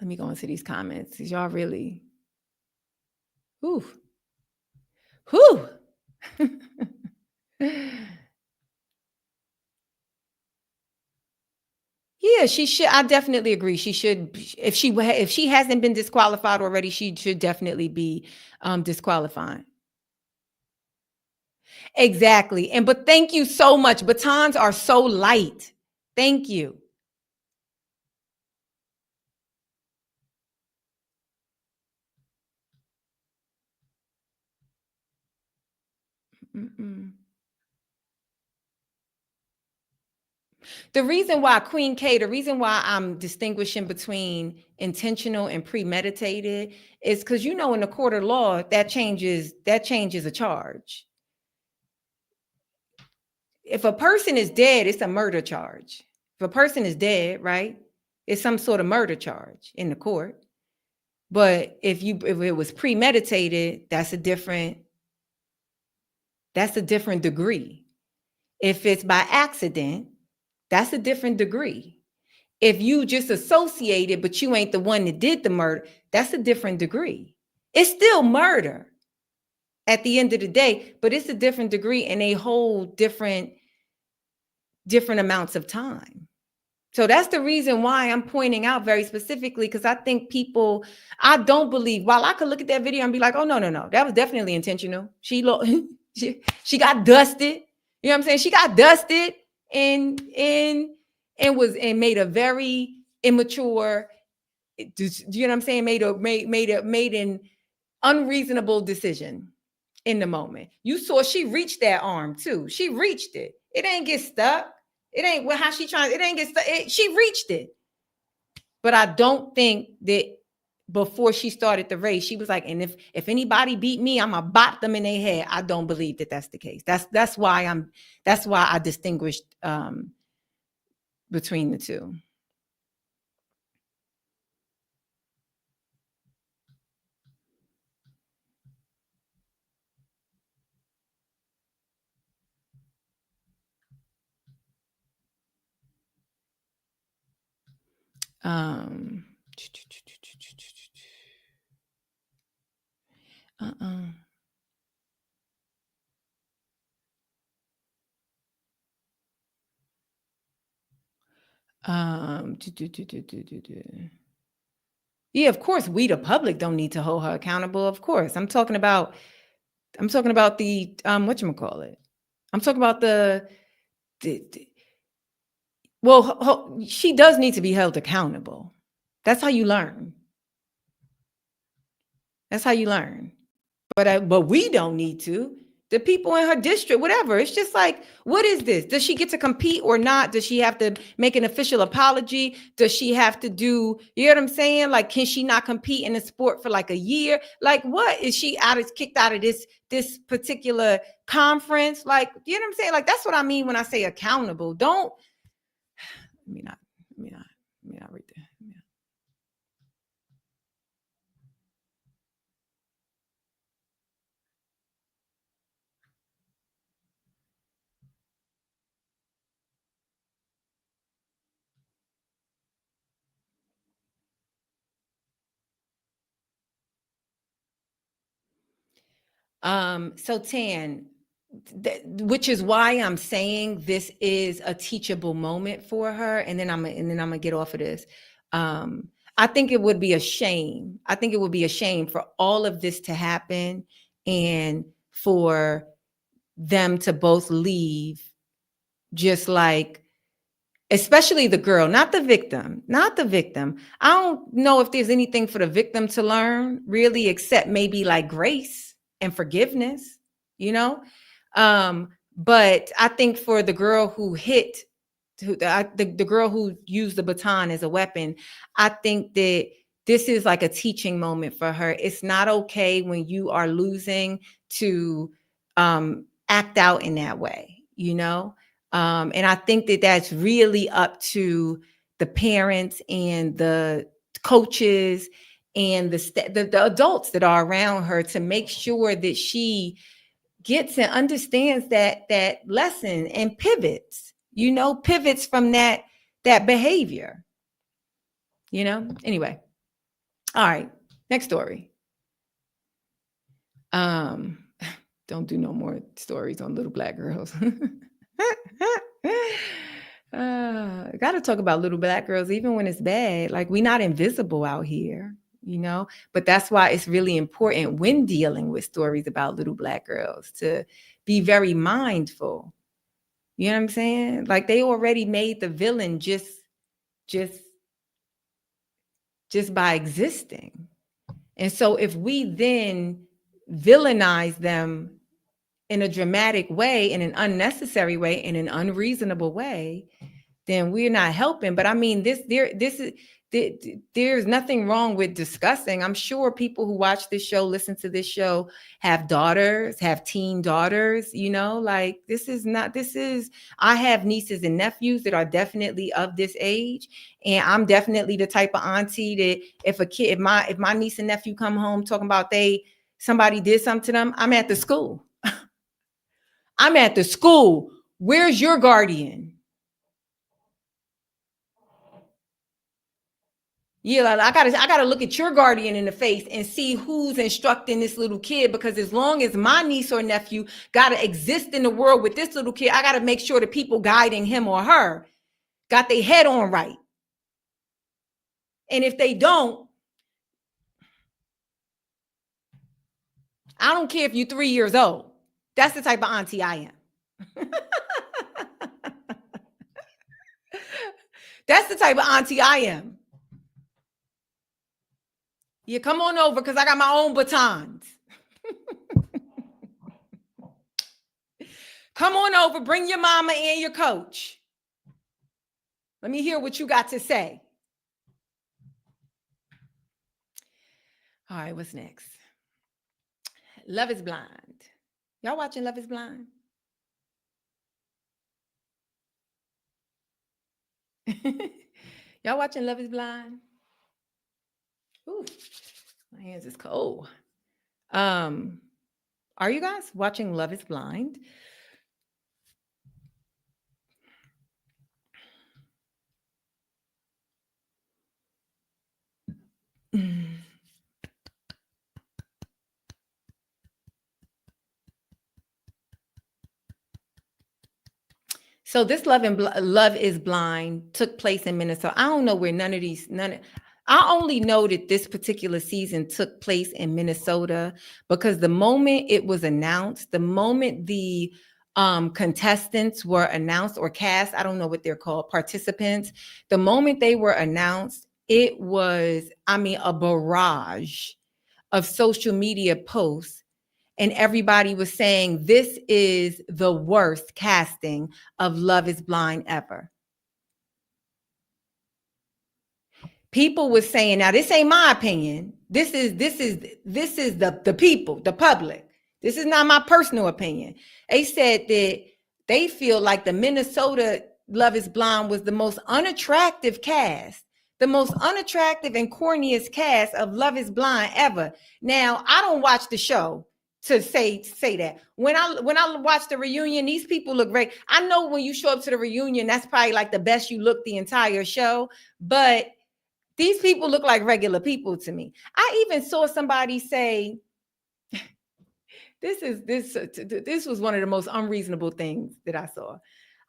Let me go into these comments. Y'all really, whew. Yeah, she should. I definitely agree. She should. If she hasn't been disqualified already, she should definitely be disqualified. Exactly. But thank you so much. Batons are so light. Thank you. The reason why Queen K, the reason why I'm distinguishing between intentional and premeditated is because, in the court of law, that changes a charge. If a person is dead, it's a murder charge. If a person is dead, right, it's some sort of murder charge in the court. But if it was premeditated, that's a different degree. If it's by accident, that's a different degree. If you just associated, but you ain't the one that did the murder, that's a different degree. It's still murder at the end of the day, but it's a different degree and a whole different amounts of time. So that's the reason why I'm pointing out very specifically, because I think people, I don't believe, while I could look at that video and be like, oh, no, that was definitely intentional. She got dusted. You know what I'm saying? She got dusted and made a very immature, you know what I'm saying? Made an unreasonable decision in the moment. You saw she reached that arm too. She reached it. It ain't get stuck. It ain't how she trying. It ain't get stuck. She reached it. But I don't think that before she started the race, she was like, and if anybody beat me, I'm gonna bop them in their head. I don't believe that that's the case. That's why I distinguished between the two. Yeah, of course, we the public don't need to hold her accountable. Of course, I'm talking about the whatchamacallit. I'm talking about well, she does need to be held accountable. That's how you learn. That's how you learn. But we don't need to. The people in her district, whatever. It's just like, what is this? Does she get to compete or not? Does she have to make an official apology? Does she have to do, you know what I'm saying? Like, can she not compete in the sport for like a year? Like, what is she kicked out of this particular conference? Like, you know what I'm saying? Like, that's what I mean when I say accountable. Don't, let me not read that. So Tan, which is why I'm saying this is a teachable moment for her, and then I'm gonna get off of this. I think it would be a shame. I think it would be a shame for all of this to happen and for them to both leave, just like, especially the girl, not the victim. I don't know if there's anything for the victim to learn really, except maybe like grace and forgiveness, you know? But I think for the girl who the girl who used the baton as a weapon, I think that this is like a teaching moment for her. It's not okay when you are losing to act out in that way, you know? And I think that that's really up to the parents and the coaches and the adults that are around her to make sure that she gets and understands that lesson and pivots from that behavior, you know? Anyway. All right. Next story. Don't do no more stories on little black girls. Got to talk about little black girls, even when it's bad. Like, we're not invisible out here, you know? But that's why it's really important when dealing with stories about little black girls to be very mindful. You know what I'm saying? Like, they already made the villain just by existing. And so if we then villainize them in a dramatic way, in an unnecessary way, in an unreasonable way, then we're not helping. But I mean, there's nothing wrong with discussing. I'm sure people who watch this show, listen to this show, have daughters, have teen daughters, you know, like I have nieces and nephews that are definitely of this age. And I'm definitely the type of auntie that if my niece and nephew come home talking about somebody did something to them, I'm at the school. I'm at the school Where's your guardian? Yeah, I gotta look at your guardian in the face and see who's instructing this little kid, because as long as my niece or nephew gotta exist in the world with this little kid, I gotta make sure the people guiding him or her got their head on right. And if they don't, I don't care if you're 3 years old. That's the type of auntie I am. That's the type of auntie I am. Yeah, come on over because I got my own batons. Come on over, bring your mama and your coach. Let me hear what you got to say. All right, what's next? Love is Blind. Y'all watching Love is Blind? Y'all watching Love is Blind? Ooh, my hands is cold. Are you guys watching Love is Blind? So this Love is Blind took place in Minnesota. I don't know where I only know that this particular season took place in Minnesota because the moment it was announced, the moment the contestants were announced or cast, I don't know what they're called, participants, the moment they were announced, it was, a barrage of social media posts. And everybody was saying, this is the worst casting of Love is Blind ever. People were saying, now this ain't my opinion. This is the people, the public. This is not my personal opinion. They said that they feel like the Minnesota Love is Blind was the most unattractive cast, the most unattractive and corniest cast of Love is Blind ever. Now, I don't watch the show to say that. When I watch the reunion, these people look great. I know when you show up to the reunion, that's probably like the best you look the entire show, but these people look like regular people to me. I even saw somebody say, this was one of the most unreasonable things that I saw.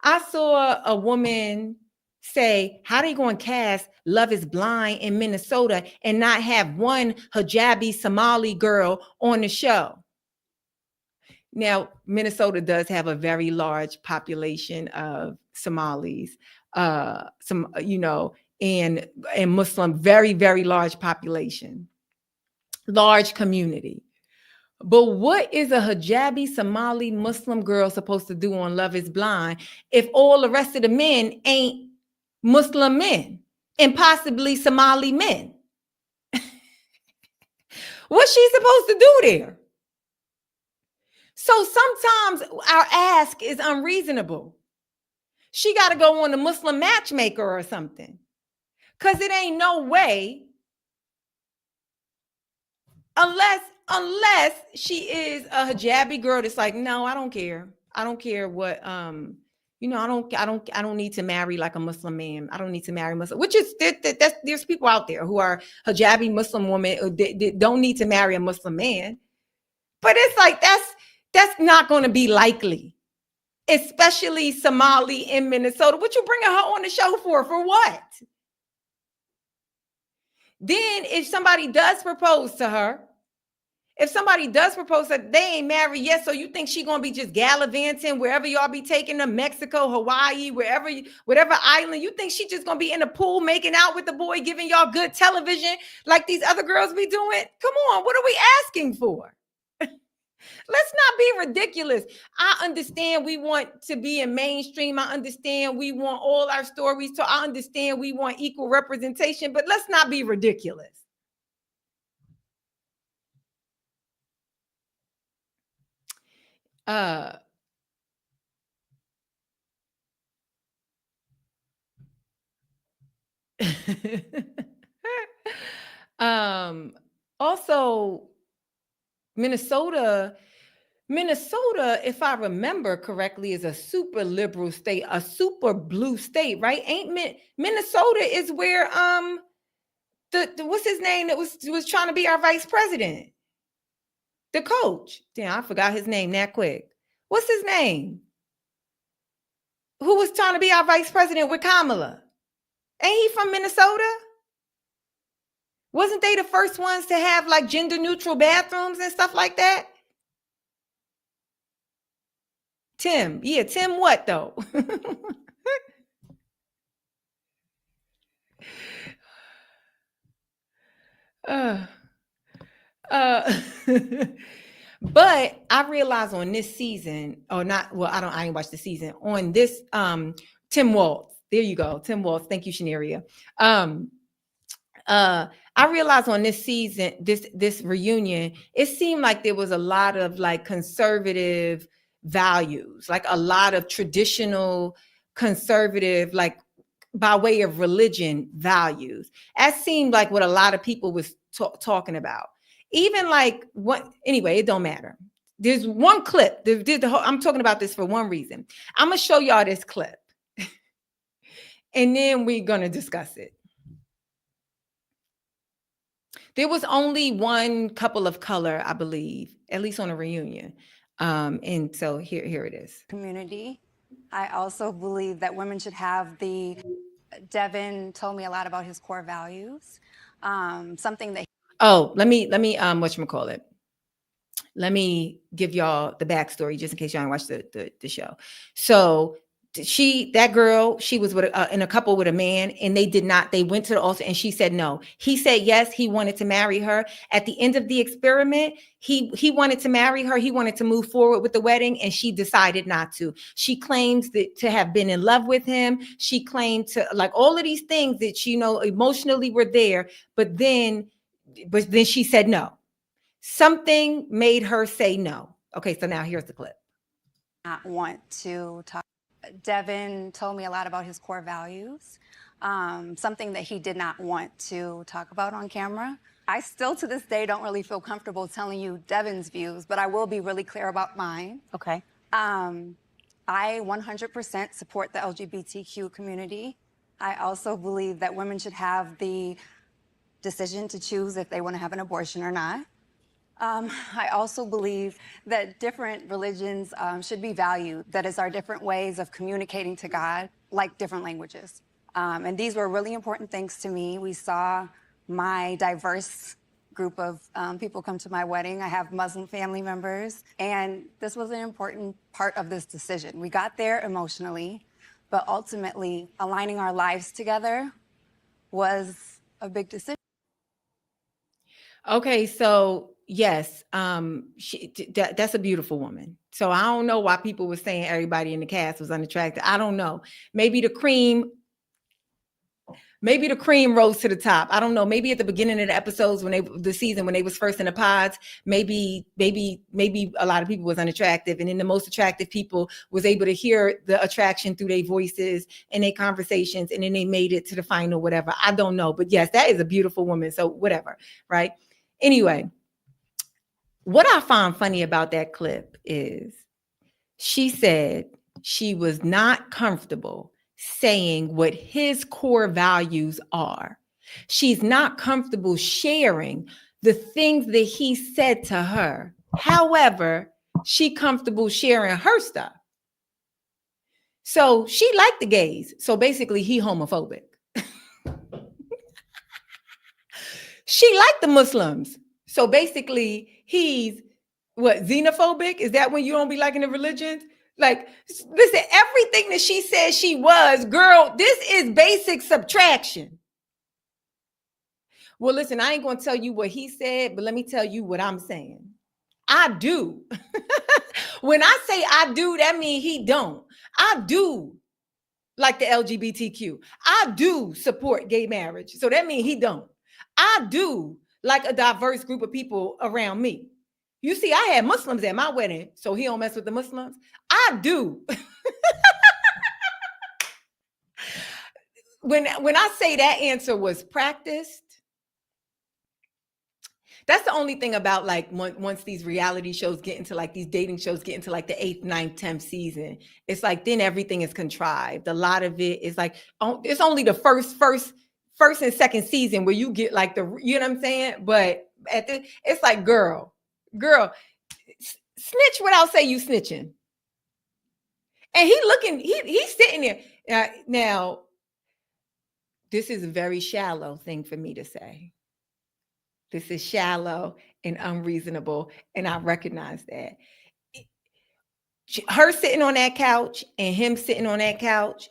I saw a woman say, how they going to cast Love is Blind in Minnesota and not have one hijabi Somali girl on the show? Now, Minnesota does have a very large population of Somalis, and Muslim, very, very large population, large community. But what is a hijabi Somali Muslim girl supposed to do on Love is Blind if all the rest of the men ain't Muslim men and possibly Somali men? What's she supposed to do there? So sometimes our ask is unreasonable. She got to go on a Muslim matchmaker or something. Because it ain't no way, unless she is a hijabi girl that's like, no, I don't care. I don't care what, I don't need to marry like a Muslim man. I don't need to marry Muslim, which is, there's people out there who are hijabi Muslim women who don't need to marry a Muslim man. But it's like, that's not going to be likely, especially Somali in Minnesota. What you bringing her on the show for what? Then if somebody does propose to her, they ain't married yet, so you think she going to be just gallivanting wherever y'all be taking them, Mexico, Hawaii, whatever island, you think she just going to be in the pool making out with the boy, giving y'all good television like these other girls be doing? Come on, what are we asking for? Let's not be ridiculous. I understand we want to be in mainstream. I understand we want all our stories to. I understand we want equal representation, but let's not be ridiculous. Also, Minnesota, Minnesota, if I remember correctly, is a super liberal state, a super blue state, right? Minnesota is where the what's his name that was trying to be our vice president? The coach. Damn, I forgot his name that quick. What's his name? Who was trying to be our vice president with Kamala? Ain't he from Minnesota? Wasn't they the first ones to have like gender neutral bathrooms and stuff like that? Tim. Yeah, Tim what though? But I realized on this season, or not, well, I ain't watched the season. On this, Tim Waltz. There you go. Tim Waltz. Thank you, Shaneria. I realized on this season, this reunion, it seemed like there was a lot of like conservative values, like a lot of traditional conservative, like by way of religion values. That seemed like what a lot of people was talking about. Even like what, anyway, it don't matter. There's one clip. I'm talking about this for one reason. I'm gonna show y'all this clip, and then we're gonna discuss it. There was only one couple of color, I believe, at least on a reunion. And so here it is. Community. I also believe that women should have Devin told me a lot about his core values. Something that. Oh, let me whatchamacallit. Let me give y'all the backstory just in case y'all ain't watched the show. So that girl, she was in a couple with a man, and they went to the altar and she said no. He said yes, he wanted to marry her. At the end of the experiment, he wanted to marry her. He wanted to move forward with the wedding, and she decided not to. She claims to have been in love with him. She claimed to like all of these things that emotionally were there, but then she said no. Something made her say no. Okay, so now here's the clip. I want to talk. Devin told me a lot about his core values, something that he did not want to talk about on camera. I still to this day don't really feel comfortable telling you Devin's views, but I will be really clear about mine. Okay. I 100% support the LGBTQ community. I also believe that women should have the decision to choose if they want to have an abortion or not. I also believe that different religions should be valued. That is our different ways of communicating to God, like different languages. And these were really important things to me. We saw my diverse group of people come to my wedding. I have Muslim family members, and this was an important part of this decision. We got there emotionally, but ultimately aligning our lives together was a big decision. Okay, so yes, that's a beautiful woman. So I don't know why people were saying everybody in the cast was unattractive. I don't know. Maybe the cream rose to the top. I don't know. Maybe at the beginning of the episodes when they was first in the pods, maybe a lot of people was unattractive, and then the most attractive people was able to hear the attraction through their voices and their conversations, and then they made it to the final, whatever. I don't know, but yes, that is a beautiful woman. So whatever, right? Anyway, what I find funny about that clip is she said she was not comfortable saying what his core values are. She's not comfortable sharing the things that he said to her. However, she comfortable sharing her stuff. So she liked the gays. So basically he homophobic. She liked the Muslims. So basically he's what, xenophobic? Is that when you don't be liking the religions? Like, listen, everything that she said she was, girl, this is basic subtraction. Well, listen, I ain't going to tell you what he said, but let me tell you what I'm saying. I do. When I say I do, that means he don't. I do like the LGBTQ. I do support gay marriage. So that means he don't. I do like a diverse group of people around me. You see, I had Muslims at my wedding, so he don't mess with the Muslims. I do. When I say that answer was practiced, That's the only thing about like once these reality shows get into like these dating shows get into like the 8th, 9th, 10th season, it's like then everything is contrived. A lot of it is like it's only the first and second season where you get like you know what I'm saying? But it's like girl, snitch without say you snitching. And he's sitting there. Now, this is a very shallow thing for me to say. This is shallow and unreasonable, and I recognize that. Her sitting on that couch and him sitting on that couch,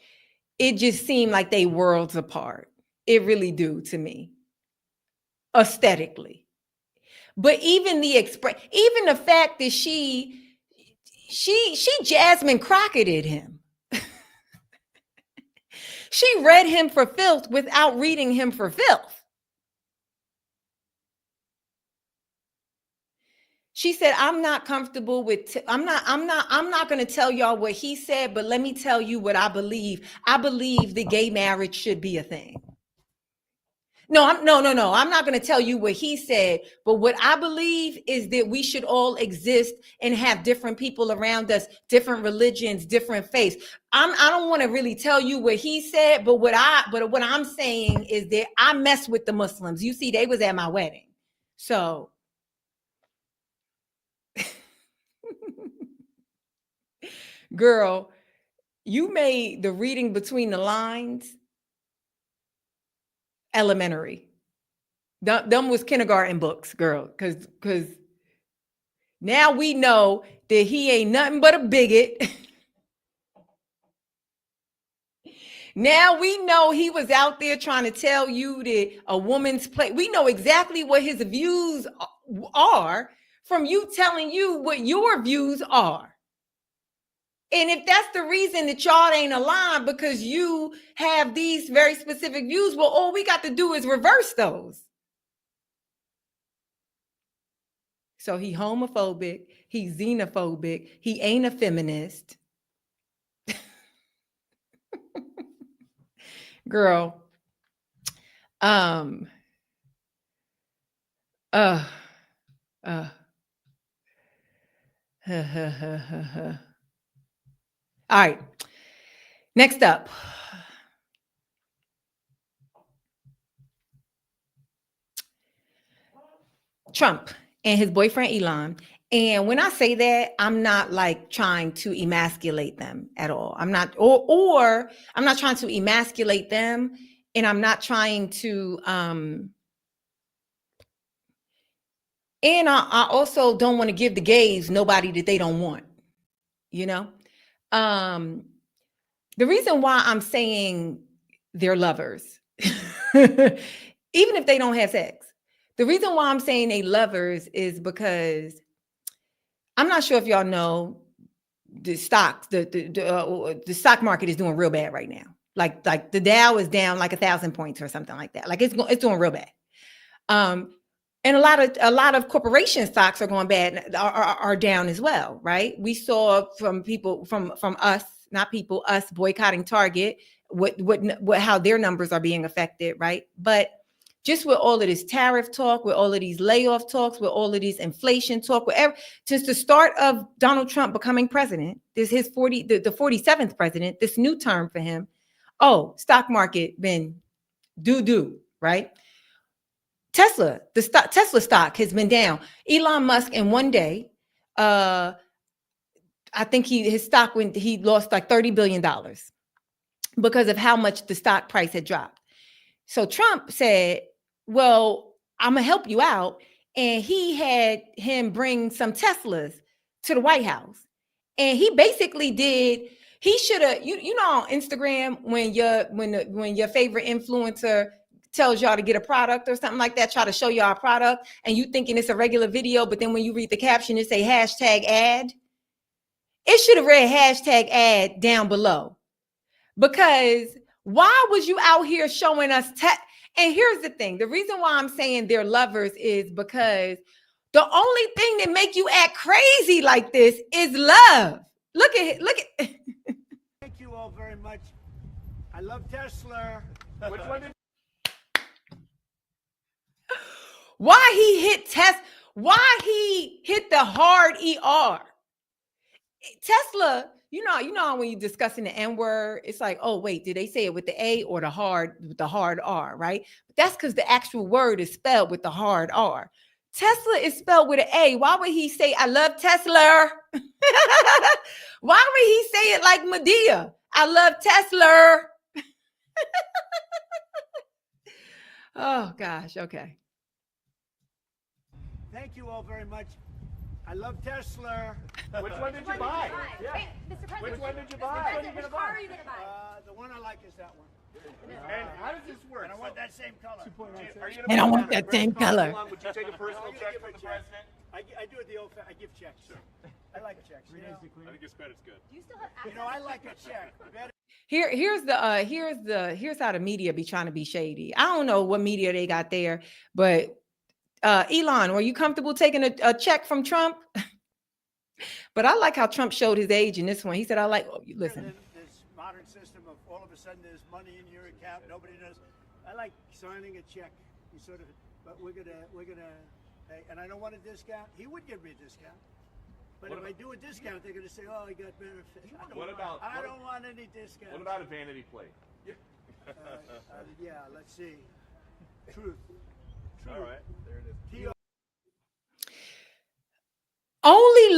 it just seemed like they worlds apart. It really do to me, aesthetically. But even even the fact that she Jasmine Crocketed him. She read him for filth without reading him for filth. She said, I'm not comfortable with, I'm not going to tell y'all what he said, but let me tell you what I believe. I believe that gay marriage should be a thing. No, I'm not going to tell you what he said, but what I believe is that we should all exist and have different people around us, different religions, different faiths. I don't want to really tell you what he said, but what I'm saying is that I mess with the Muslims. You see, they was at my wedding. So girl, you made the reading between the lines elementary. Them was kindergarten books, girl, because now we know that he ain't nothing but a bigot. Now we know he was out there trying to tell you that a woman's place. We know exactly what his views are from you telling you what your views are. And if that's the reason that y'all ain't aligned because you have these very specific views, well, all we got to do is reverse those. So he homophobic, he's xenophobic, he ain't a feminist. Girl. All right. Next up. Trump and his boyfriend Elon. And when I say that, I'm not like trying to emasculate them at all. I'm not, or I'm not trying to emasculate them, and I'm not trying to, and I also don't want to give the gays nobody that they don't want, you know? The reason why I'm saying they're lovers, even if they don't have sex, the reason why I'm saying they lovers is because I'm not sure if y'all know the stocks, the stock market is doing real bad right now. Like the Dow is down like 1,000 points or something like that. Like it's doing real bad. And a lot of corporation stocks are going bad, are down as well, right? We saw from people from us, not people, us boycotting Target, what how their numbers are being affected, right? But just with all of this tariff talk, with all of these layoff talks, with all of these inflation talk, whatever, since the start of Donald Trump becoming president, this is the 47th president, this new term for him. Oh, stock market been doo-doo, right? Tesla stock has been down. Elon Musk in one day, I think his stock he lost like $30 billion because of how much the stock price had dropped. So Trump said, well, I'm going to help you out. And he had him bring some Teslas to the White House. And he basically he should have, you know, on Instagram, when your favorite influencer tells y'all to get a product or something like that, try to show y'all a product, and you thinking it's a regular video, but then when you read the caption, it say #ad. It should have read #ad down below. Because why was you out here showing us and here's the thing. The reason why I'm saying they're lovers is because the only thing that make you act crazy like this is love. Look at Thank you all very much. I love Tesla. Which one Why he hit why he hit the hard ER. Tesla, you know when you're discussing the N-word, it's like, oh, wait, did they say it with the A or the hard R, right? But that's because the actual word is spelled with the hard R. Tesla is spelled with an A. Why would he say, I love Tesla? Why would he say it like Medea? I love Tesla. Oh, gosh. Okay. Thank you all very much. I love Tesla. Which one did you buy? Yeah. Hey, Mr. President, Which one did you Mr. buy? President, which car are you going to buy? The one I like is that one. And how does this work? And I want that same color. Are you And I want that same color. Would you take a personal check from the president? I do it the old I give checks. Sure. I like checks. I think your credit's good. Do you still have access? I like a check. Here's how the media be trying to be shady. I don't know what media they got there, but Elon, were you comfortable taking a check from Trump? But I like how Trump showed his age in this one. He said, I like, listen. This modern system of all of a sudden there's money in your account, nobody knows. I like signing a check. You sort of, but we're gonna, and I don't want a discount. He would give me a discount. But if I do a discount, they're gonna say, oh, he got benefits. I don't want any discount. What about a vanity plate? Yeah, let's see. Truth. All right, there it is. Only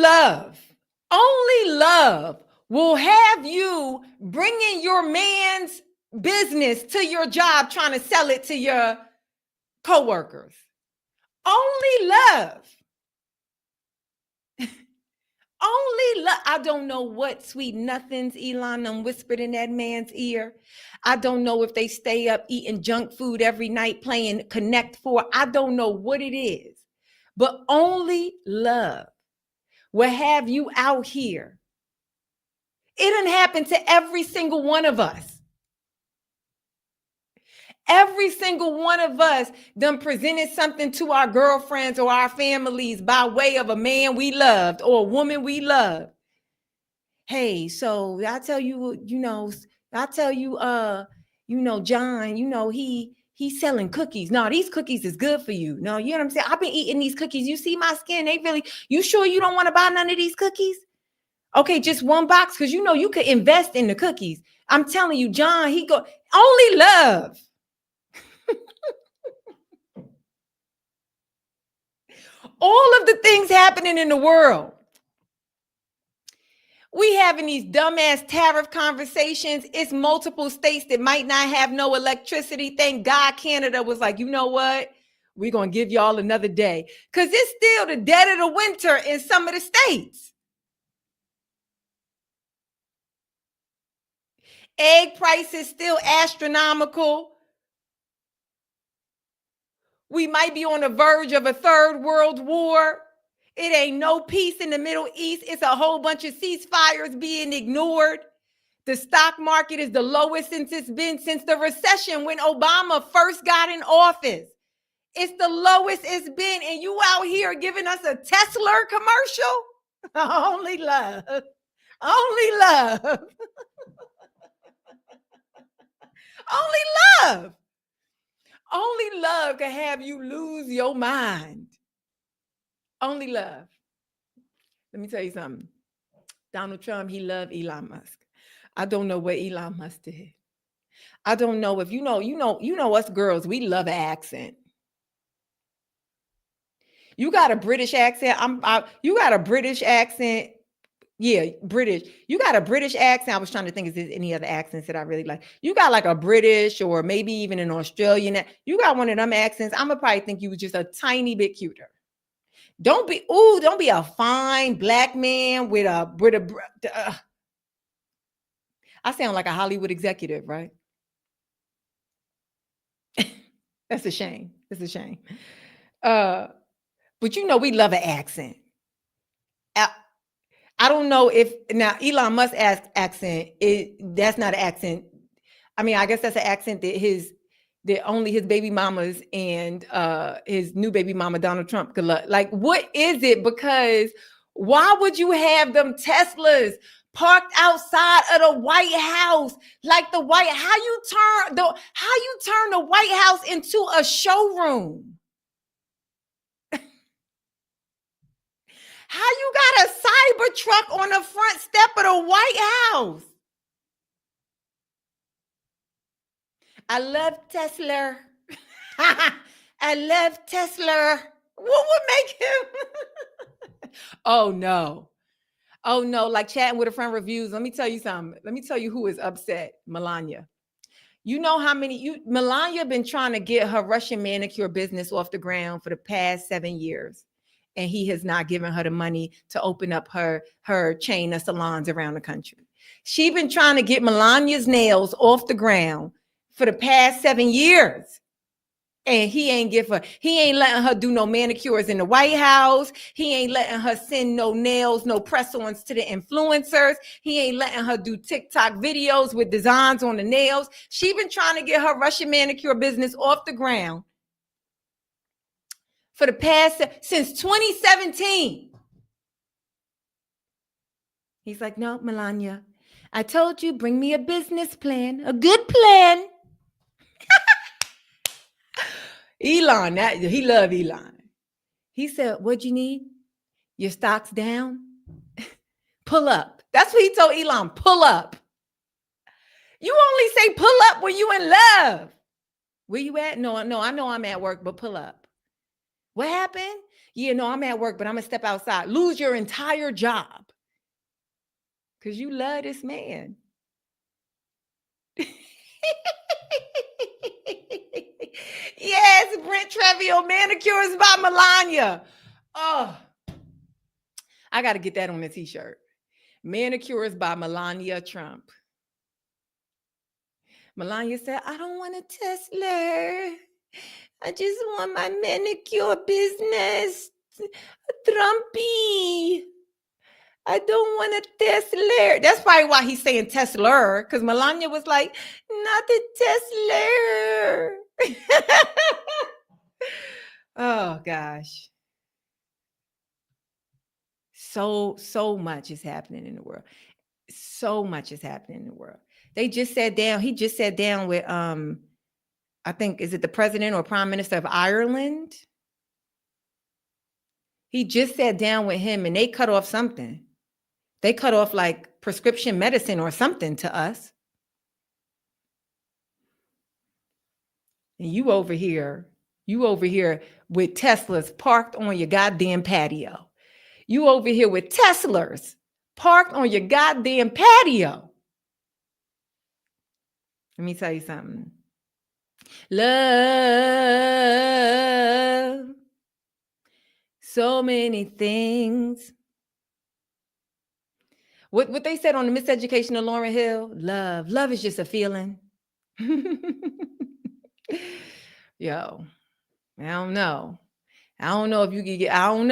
love will have you bringing your man's business to your job, trying to sell it to your coworkers. Only love. Only love. I don't know what sweet nothings Elon done whispered in that man's ear. I don't know if they stay up eating junk food every night playing Connect 4. I don't know what it is. But only love will have you out here. It done happened to every single one of us. Every single one of us done presented something to our girlfriends or our families by way of a man we loved or a woman we loved. Hey, so I tell you, John, he's selling cookies. No, these cookies is good for you. No, you know what I'm saying? I've been eating these cookies. You see my skin? You sure you don't want to buy none of these cookies? Okay, just one box, because you could invest in the cookies. I'm telling you, John, only love. All of the things happening in the world. We having these dumbass tariff conversations. It's multiple states that might not have no electricity. Thank God Canada was like, you know what? We're going to give y'all another day. Because it's still the dead of the winter in some of the states. Egg prices still astronomical. We might be on the verge of a third world war. It ain't no peace in the Middle East. It's a whole bunch of ceasefires being ignored. The stock market is the lowest it's been since the recession when Obama first got in office. It's the lowest it's been. And you out here giving us a Tesla commercial? Only love. Only love. Only love. Only love can have you lose your mind. Only love. Let me tell you something. Donald Trump, he loved Elon Musk. I don't know what Elon Musk did. I don't know if you know us girls, we love an accent. You got a British accent. You got a British accent. Yeah, British. You got a British accent. I was trying to think, is there any other accents that I really like? You got like a British or maybe even an Australian. You got one of them accents. I'm gonna probably think you was just a tiny bit cuter. Don't be a fine black man with a I sound like a Hollywood executive, right? That's a shame. It's a shame. But we love an accent. I don't know if now Elon Musk accent that's not an accent. I mean, I guess that's an accent that only his baby mamas and his new baby mama Donald Trump could love. Like, what is it? Because why would you have them Teslas parked outside of the White House? Like how you turn the White House into a showroom? How you got a cyber truck on the front step of the White House? I love Tesla. I love Tesla. What would make him? Oh no. Oh no. Like chatting with a friend reviews. Let me tell you something. Let me tell you who is upset. Melania. You know how many Melania been trying to get her Russian manicure business off the ground for the past 7 years. And he has not given her the money to open up her chain of salons around the country. She been trying to get Melania's nails off the ground for the past 7 years. And he ain't letting her do no manicures in the White House. He ain't letting her send no nails, no press-ons to the influencers. He ain't letting her do TikTok videos with designs on the nails. She been trying to get her Russian manicure business off the ground for the past, since 2017. He's like, no, Melania, I told you, bring me a business plan, a good plan. Elon, he loved Elon. He said, what'd you need? Your stock's down? Pull up. That's what he told Elon, pull up. You only say pull up when you in love. Where you at? No, I know I'm at work, but pull up. What happened? Yeah, no, I'm at work, but I'm going to step outside. Lose your entire job. Because you love this man. Yes, Brent Treviel, manicures by Melania. Oh, I got to get that on a t-shirt. Manicures by Melania Trump. Melania said, I don't want a Tesla. I just want my manicure business. Trumpy. I don't want a Tesla. That's probably why he's saying Tesla, because Melania was like, not a Tesla. Oh, gosh. So much is happening in the world. So much is happening in the world. They just sat down. He just sat down with, I think, is it the president or prime minister of Ireland? He just sat down with him and they cut off something. They cut off like prescription medicine or something to us. And you over here with Teslas parked on your goddamn patio. You over here with Teslas parked on your goddamn patio. Let me tell you something. Love. So many things. What they said on the Miseducation of Lauryn Hill, love is just a feeling. Yo, I don't know if you can get, I don't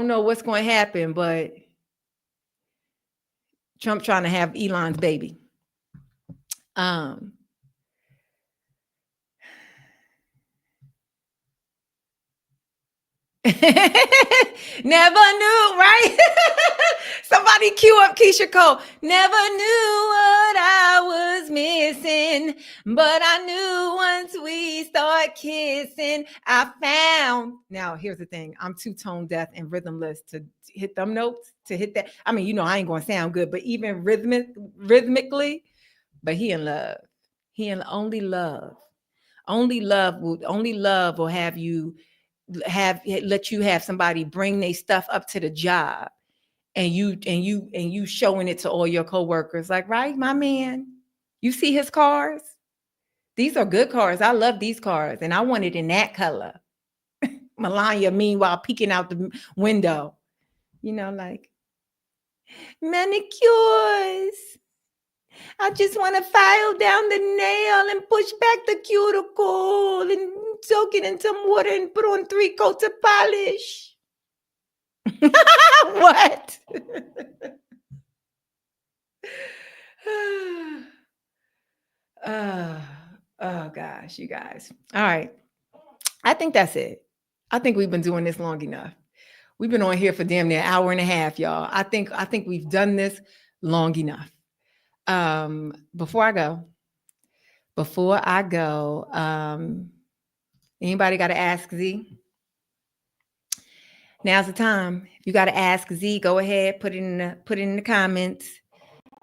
know what's going to happen, but Trump trying to have Elon's baby. Never knew, right? Somebody cue up Keisha Cole. Never knew what I was missing, but I knew once we start kissing, I found. Now, here's the thing. I'm too tone deaf and rhythmless to hit them notes, to hit that. I mean, I ain't going to sound good, but even rhythmically, but he in love. He in only love. Only love will have you let you have somebody bring their stuff up to the job and you showing it to all your coworkers, like, right, my man, you see his cars? These are good cars. I love these cars and I want it in that color. Melania, meanwhile, peeking out the window, like, manicures. I just want to file down the nail and push back the cuticle and soak it in some water and put on 3 coats of polish. What? Oh, gosh, you guys. All right. I think that's it. I think we've been doing this long enough. We've been on here for damn near an hour and a half, y'all. I think we've done this long enough. Before I go, anybody got to ask Z? Now's the time. If you got to ask Z, go ahead, put it in the comments.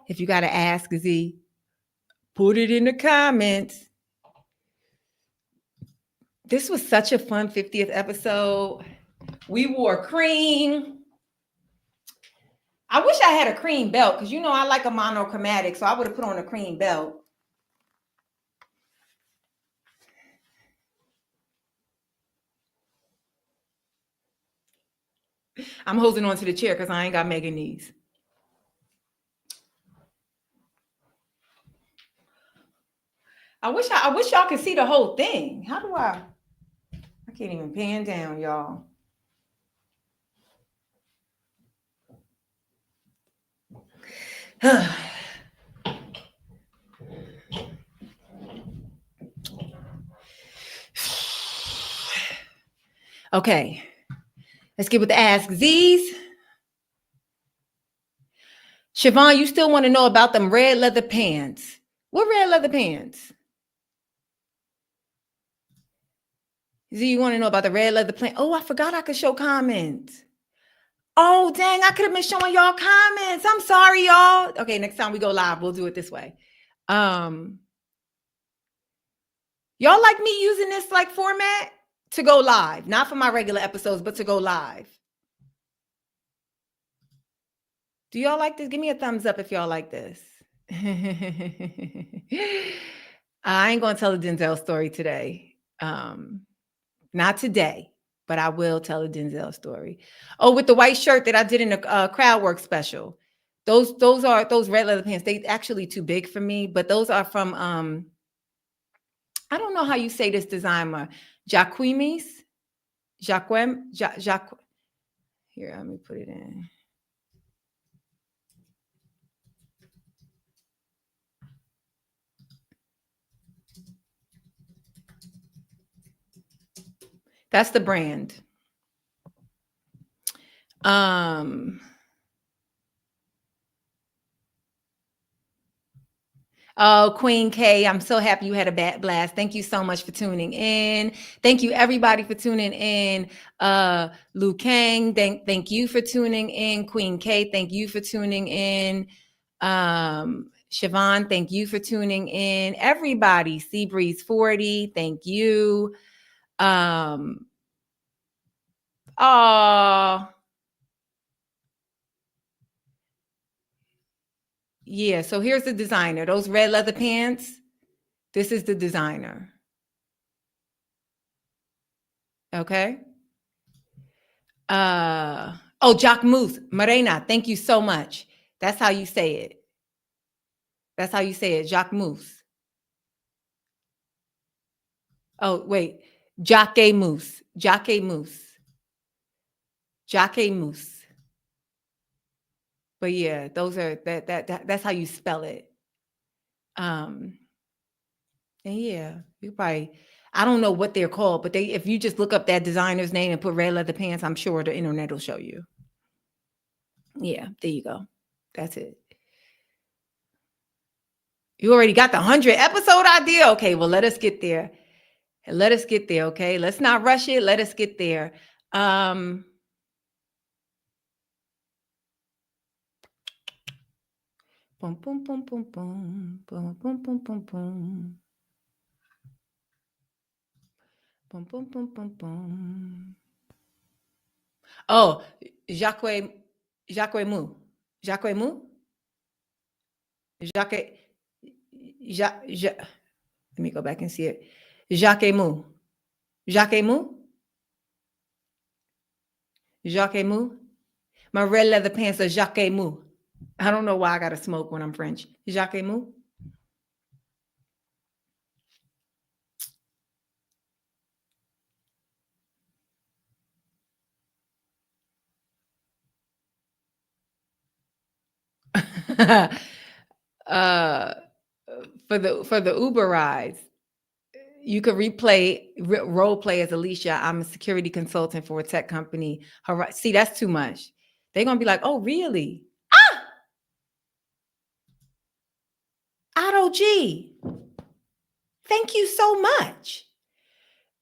If you got to ask Z, put it in the comments. This was such a fun 50th episode. We wore cream. I wish I had a cream belt because, I like a monochromatic, so I would have put on a cream belt. I'm holding on to the chair because I ain't got mega knees. I wish y'all could see the whole thing. How do I can't even pan down, y'all. Okay, let's get with the Ask Z's. Siobhan, you still want to know about them red leather pants? What red leather pants? Z, you want to know about the red leather pants? Oh, I forgot I could show comments. Oh, dang, I could have been showing y'all comments. I'm sorry, y'all. Okay, next time we go live, we'll do it this way. Y'all like me using this like format to go live? Not for my regular episodes, but to go live. Do y'all like this? Give me a thumbs up if y'all like this. I ain't going to tell a Denzel story today. Not today, but I will tell a Denzel story. Oh, with the white shirt that I did in a crowd work special. Those red leather pants. They actually too big for me, but those are from I don't know how you say this designer. Jacquemus. Here, let me put it in. That's the brand. Oh, Queen K, I'm so happy you had a bad blast. Thank you so much for tuning in. Thank you, everybody, for tuning in. Lu Kang, thank you for tuning in. Queen K, thank you for tuning in. Siobhan, thank you for tuning in. Everybody, Seabreeze 40, thank you. Yeah, so here's the designer. Those red leather pants, this is the designer. Okay. Jacques Mousse. Morena, thank you so much. That's how you say it. That's how you say it, Jacques Mousse. Oh, wait. Jacques Mousse. Jacques Mousse. Jacques Mousse. But yeah, those are that's how you spell it. And yeah, you probably, I don't know what they're called, but if you just look up that designer's name and put red leather pants, I'm sure the internet will show you. Yeah, there you go. That's it. You already got the 100 episode idea? Okay, well, let us get there. Let us get there, okay? Let's not rush it. Let us get there. Boom, boom, boom, boom, boom, boom, boom, boom, boom, boom. Boom, boom, boom, boom, boom. Oh, Jacques Mou. Jacques Mou? Jacques, let me go back and see it. Jacques Mou. Jacques Mou? Jacques Mou? My red leather pants are Jacques Mou. I don't know why I got to smoke when I'm French. Jacques Mou? For the Uber rides, you could role play as Alicia. I'm a security consultant for a tech company. See, that's too much. They're gonna be like, "Oh, really? Otto G, thank you so much."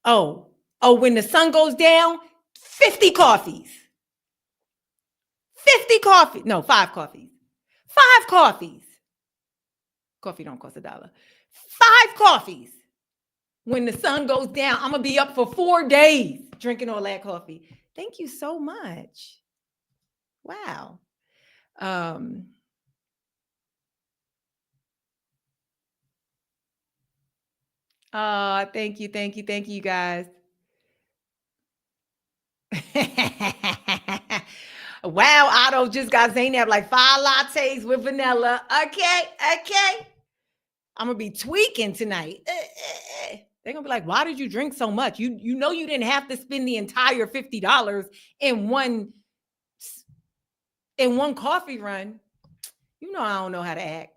Oh, when the sun goes down, 50 coffees. 50 coffee. No, 5 coffees. 5 coffees. Coffee don't cost $1. 5 coffees. When the sun goes down, I'm going to be up for 4 days drinking all that coffee. Thank you so much. Wow. Thank you guys. Wow, Otto just got Zainab like 5 lattes with vanilla. Okay. I'm gonna be tweaking tonight. They're gonna be like, why did you drink so much? You know you didn't have to spend the entire $50 in one coffee run. You know I don't know how to act.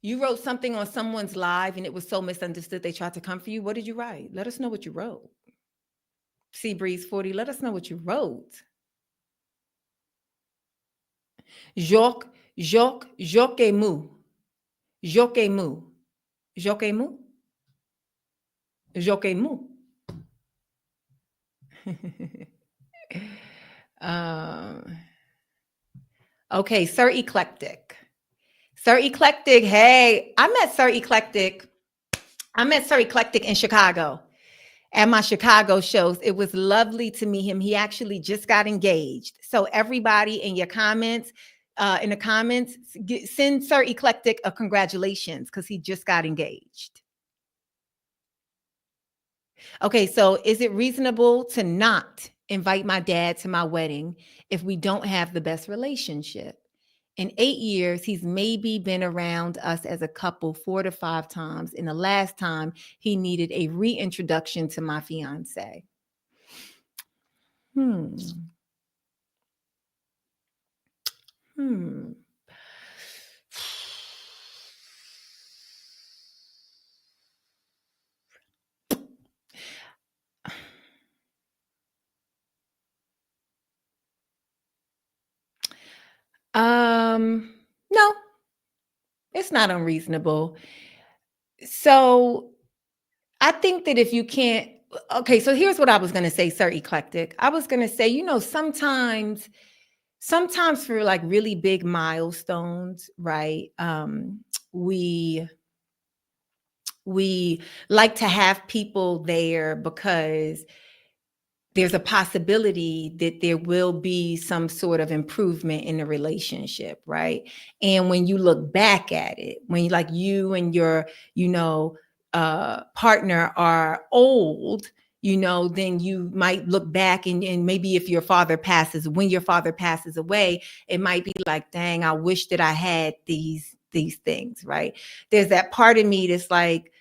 You wrote something on someone's live and it was so misunderstood they tried to come for you. What did you write? Let us know what you wrote. Sea Breeze 40, let us know what you wrote. Joquemu. Okay, Sir Eclectic. Hey, I met Sir Eclectic in Chicago at my Chicago shows. It was lovely to meet him. He actually just got engaged. So everybody in your comments, in the comments, send Sir Eclectic a congratulations because he just got engaged. Okay, so is it reasonable to not invite my dad to my wedding if we don't have the best relationship? In 8 years, he's maybe been around us as a couple 4 to 5 times. And the last time he needed a reintroduction to my fiance. No, it's not unreasonable. So I think that if you can't, okay, so here's what I was going to say, Sir Eclectic. I was going to say, you know, sometimes for like really big milestones, right? We like to have people there because there's a possibility that there will be some sort of improvement in the relationship, right? And when you look back at it, when you and your, partner are old, then you might look back and maybe if when your father passes away, it might be like, dang, I wish that I had these things, right? There's that part of me that's like,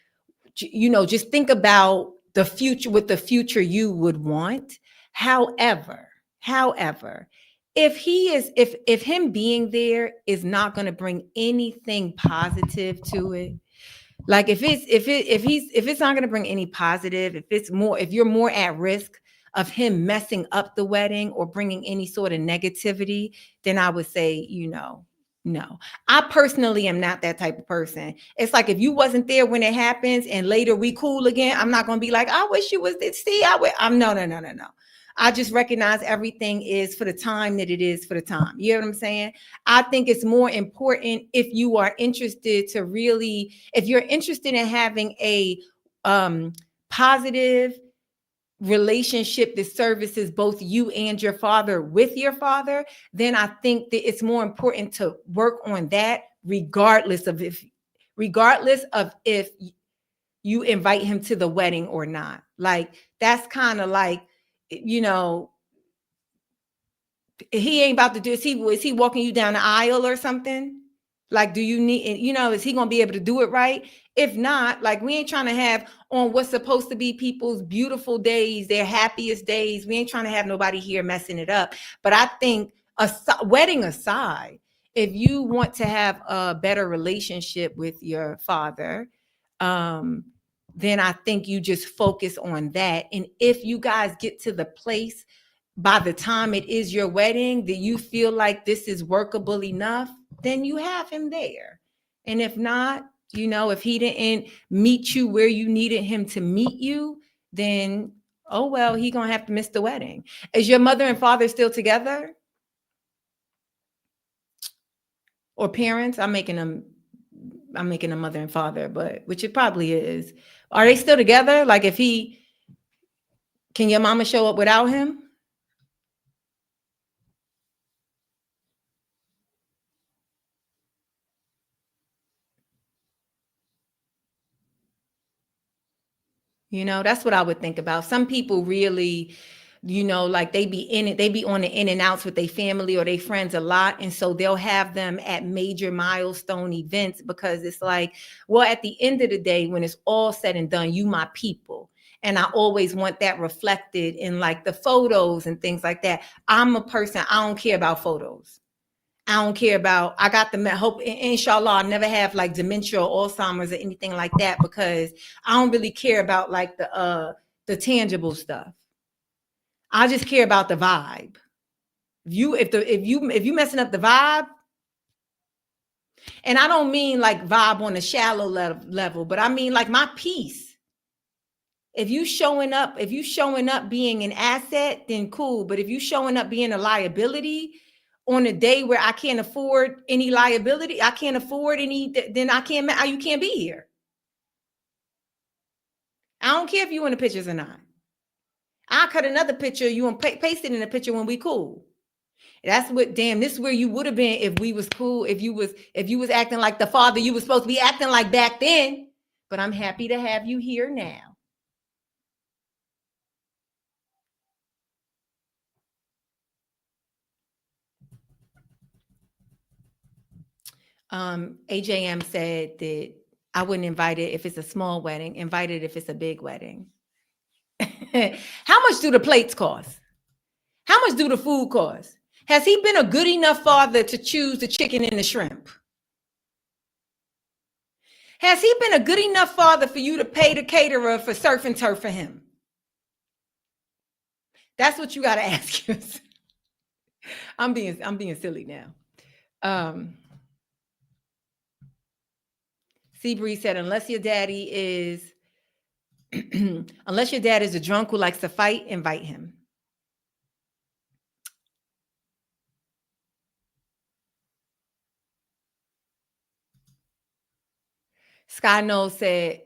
just think about the future, what the future you would want. However, if him being there is not going to bring anything positive to it, like if it's not going to bring any positive, if you're more at risk of him messing up the wedding or bringing any sort of negativity, then I would say, no. I personally am not that type of person. It's like if you wasn't there when it happens and later we cool again, I'm not going to be like, I wish you was there. See, no. I just recognize everything is for the time that it is for the time. You know what I'm saying? I think it's more important if you are interested if you're interested in having a positive relationship that services both you and your father with your father, then I think that it's more important to work on that regardless of if you invite him to the wedding or not. Like that's kind of like, he ain't about to do, is he walking you down the aisle or something? Like, do you need, is he going to be able to do it right? If not, like, we ain't trying to have on what's supposed to be people's beautiful days, their happiest days. We ain't trying to have nobody here messing it up. But I think wedding aside, if you want to have a better relationship with your father, then I think you just focus on that. And if you guys get to the place by the time it is your wedding that you feel like this is workable enough, then you have him there. And if not, if he didn't meet you where you needed him to meet you, then Oh, well, he gonna have to miss the wedding. Is your mother and father still together? Or parents? I'm making them mother and father, but which it probably is. Are they still together? Like if can your mama show up without him? You know, that's what I would think about. Some people really, you know, like they be in it, they be on the in and outs with their family or their friends a lot. And so they'll have them at major milestone events because it's like, well, at the end of the day, when it's all said and done, you my people. And I always want that reflected in like the photos and things like that. I'm a person, I don't care about photos. I don't care about, I got the hope, inshallah, I'll never have like dementia or Alzheimer's or anything like that because I don't really care about like the tangible stuff. I just care about the vibe. If you messing up the vibe, and I don't mean like vibe on a shallow level, but I mean like my peace. If you showing up being an asset, then cool. But if you showing up being a liability, on a day where I can't afford any liability, I can't afford any, then you can't be here. I don't care if you in the pictures or not. I'll cut another picture, you and paste it in the picture when we cool. That's what, damn, this is where you would have been if we was cool, if you was acting like the father you was supposed to be acting like back then. But I'm happy to have you here now. AJM said that I wouldn't invite it if it's a small wedding, invite it if it's a big wedding. How much do the plates cost? How much do the food cost? Has he been a good enough father to choose the chicken and the shrimp? Has he been a good enough father for you to pay the caterer for surf and turf for him? That's what you got to ask yourself. I'm being silly now. Seabree said, unless your dad is a drunk who likes to fight, invite him. Sky Knoll said,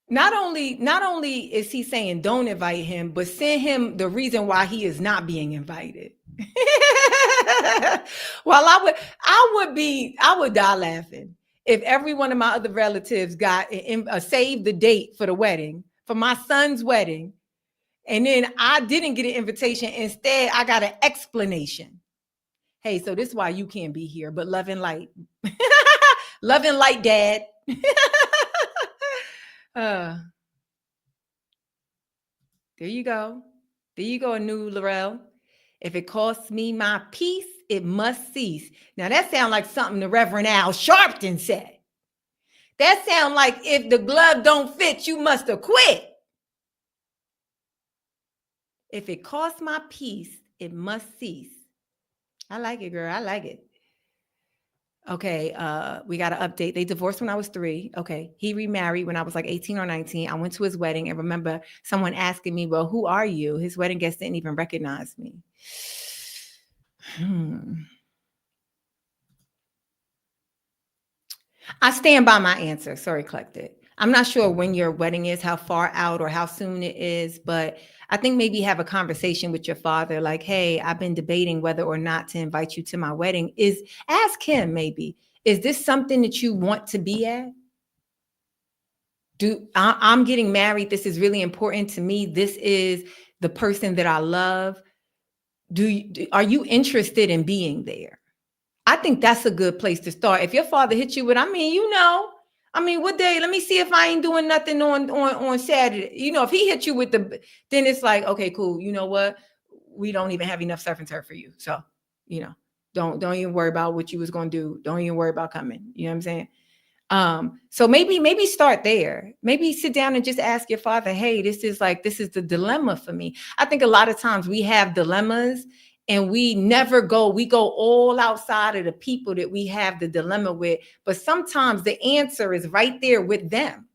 not only is he saying don't invite him, but send him the reason why he is not being invited. Well, I would die laughing if every one of my other relatives got saved the date for the wedding, for my son's wedding, and then I didn't get an invitation. Instead, I got an explanation. Hey, so this is why you can't be here, but love and light. Love and light, Dad. There you go. There you go, Anu Laurel. If it costs me my peace, it must cease. Now that sounds like something the Reverend Al Sharpton said. That sounds like if the glove don't fit, you must have quit. If it costs my peace, it must cease. I like it, girl. I like it. Okay, we got to update. They divorced when I was 3. Okay, he remarried when I was like 18 or 19. I went to his wedding and remember someone asking me, well, who are you? His wedding guests didn't even recognize me. I stand by my answer. Sorry, Collected. I'm not sure when your wedding is, how far out or how soon it is, but I think maybe have a conversation with your father like, hey, I've been debating whether or not to invite you to my wedding. Ask him maybe, is this something that you want to be at? I'm getting married. This is really important to me. This is the person that I love. Are you interested in being there? I think that's a good place to start. If your father hit you with, what day? Let me see if I ain't doing nothing on Saturday. If he hit you with then it's like, okay, cool. You know what? We don't even have enough surf and turf for you. So, don't even worry about what you was going to do. Don't even worry about coming. You know what I'm saying? So maybe start there. Maybe sit down and just ask your father, hey, this is the dilemma for me. I think a lot of times we have dilemmas and we go all outside of the people that we have the dilemma with. But sometimes the answer is right there with them.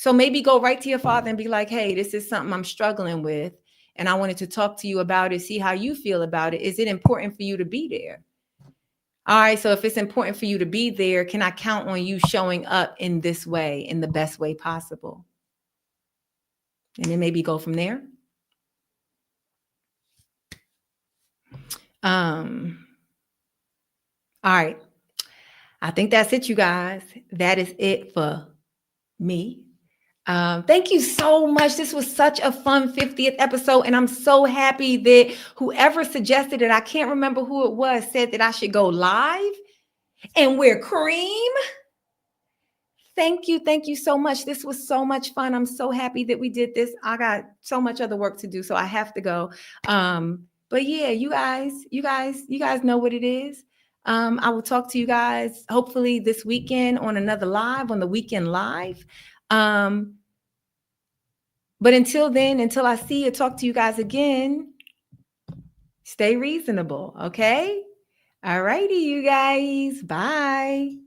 So maybe go right to your father and be like, hey, this is something I'm struggling with, and I wanted to talk to you about it, see how you feel about it. Is it important for you to be there? All right, so if it's important for you to be there, can I count on you showing up in this way, in the best way possible? And then maybe go from there. All right. I think that's it, you guys. That is it for me. Thank you so much. This was such a fun 50th episode, and I'm so happy that whoever suggested it, I can't remember who it was, said that I should go live and wear cream. Thank you so much. This was so much fun. I'm so happy that we did this. I got so much other work to do, so I have to go. But yeah, you guys know what it is. I will talk to you guys hopefully this weekend on another live, on the weekend live. But until then, until I see you, talk to you guys again, stay reasonable, okay? All righty, you guys. Bye.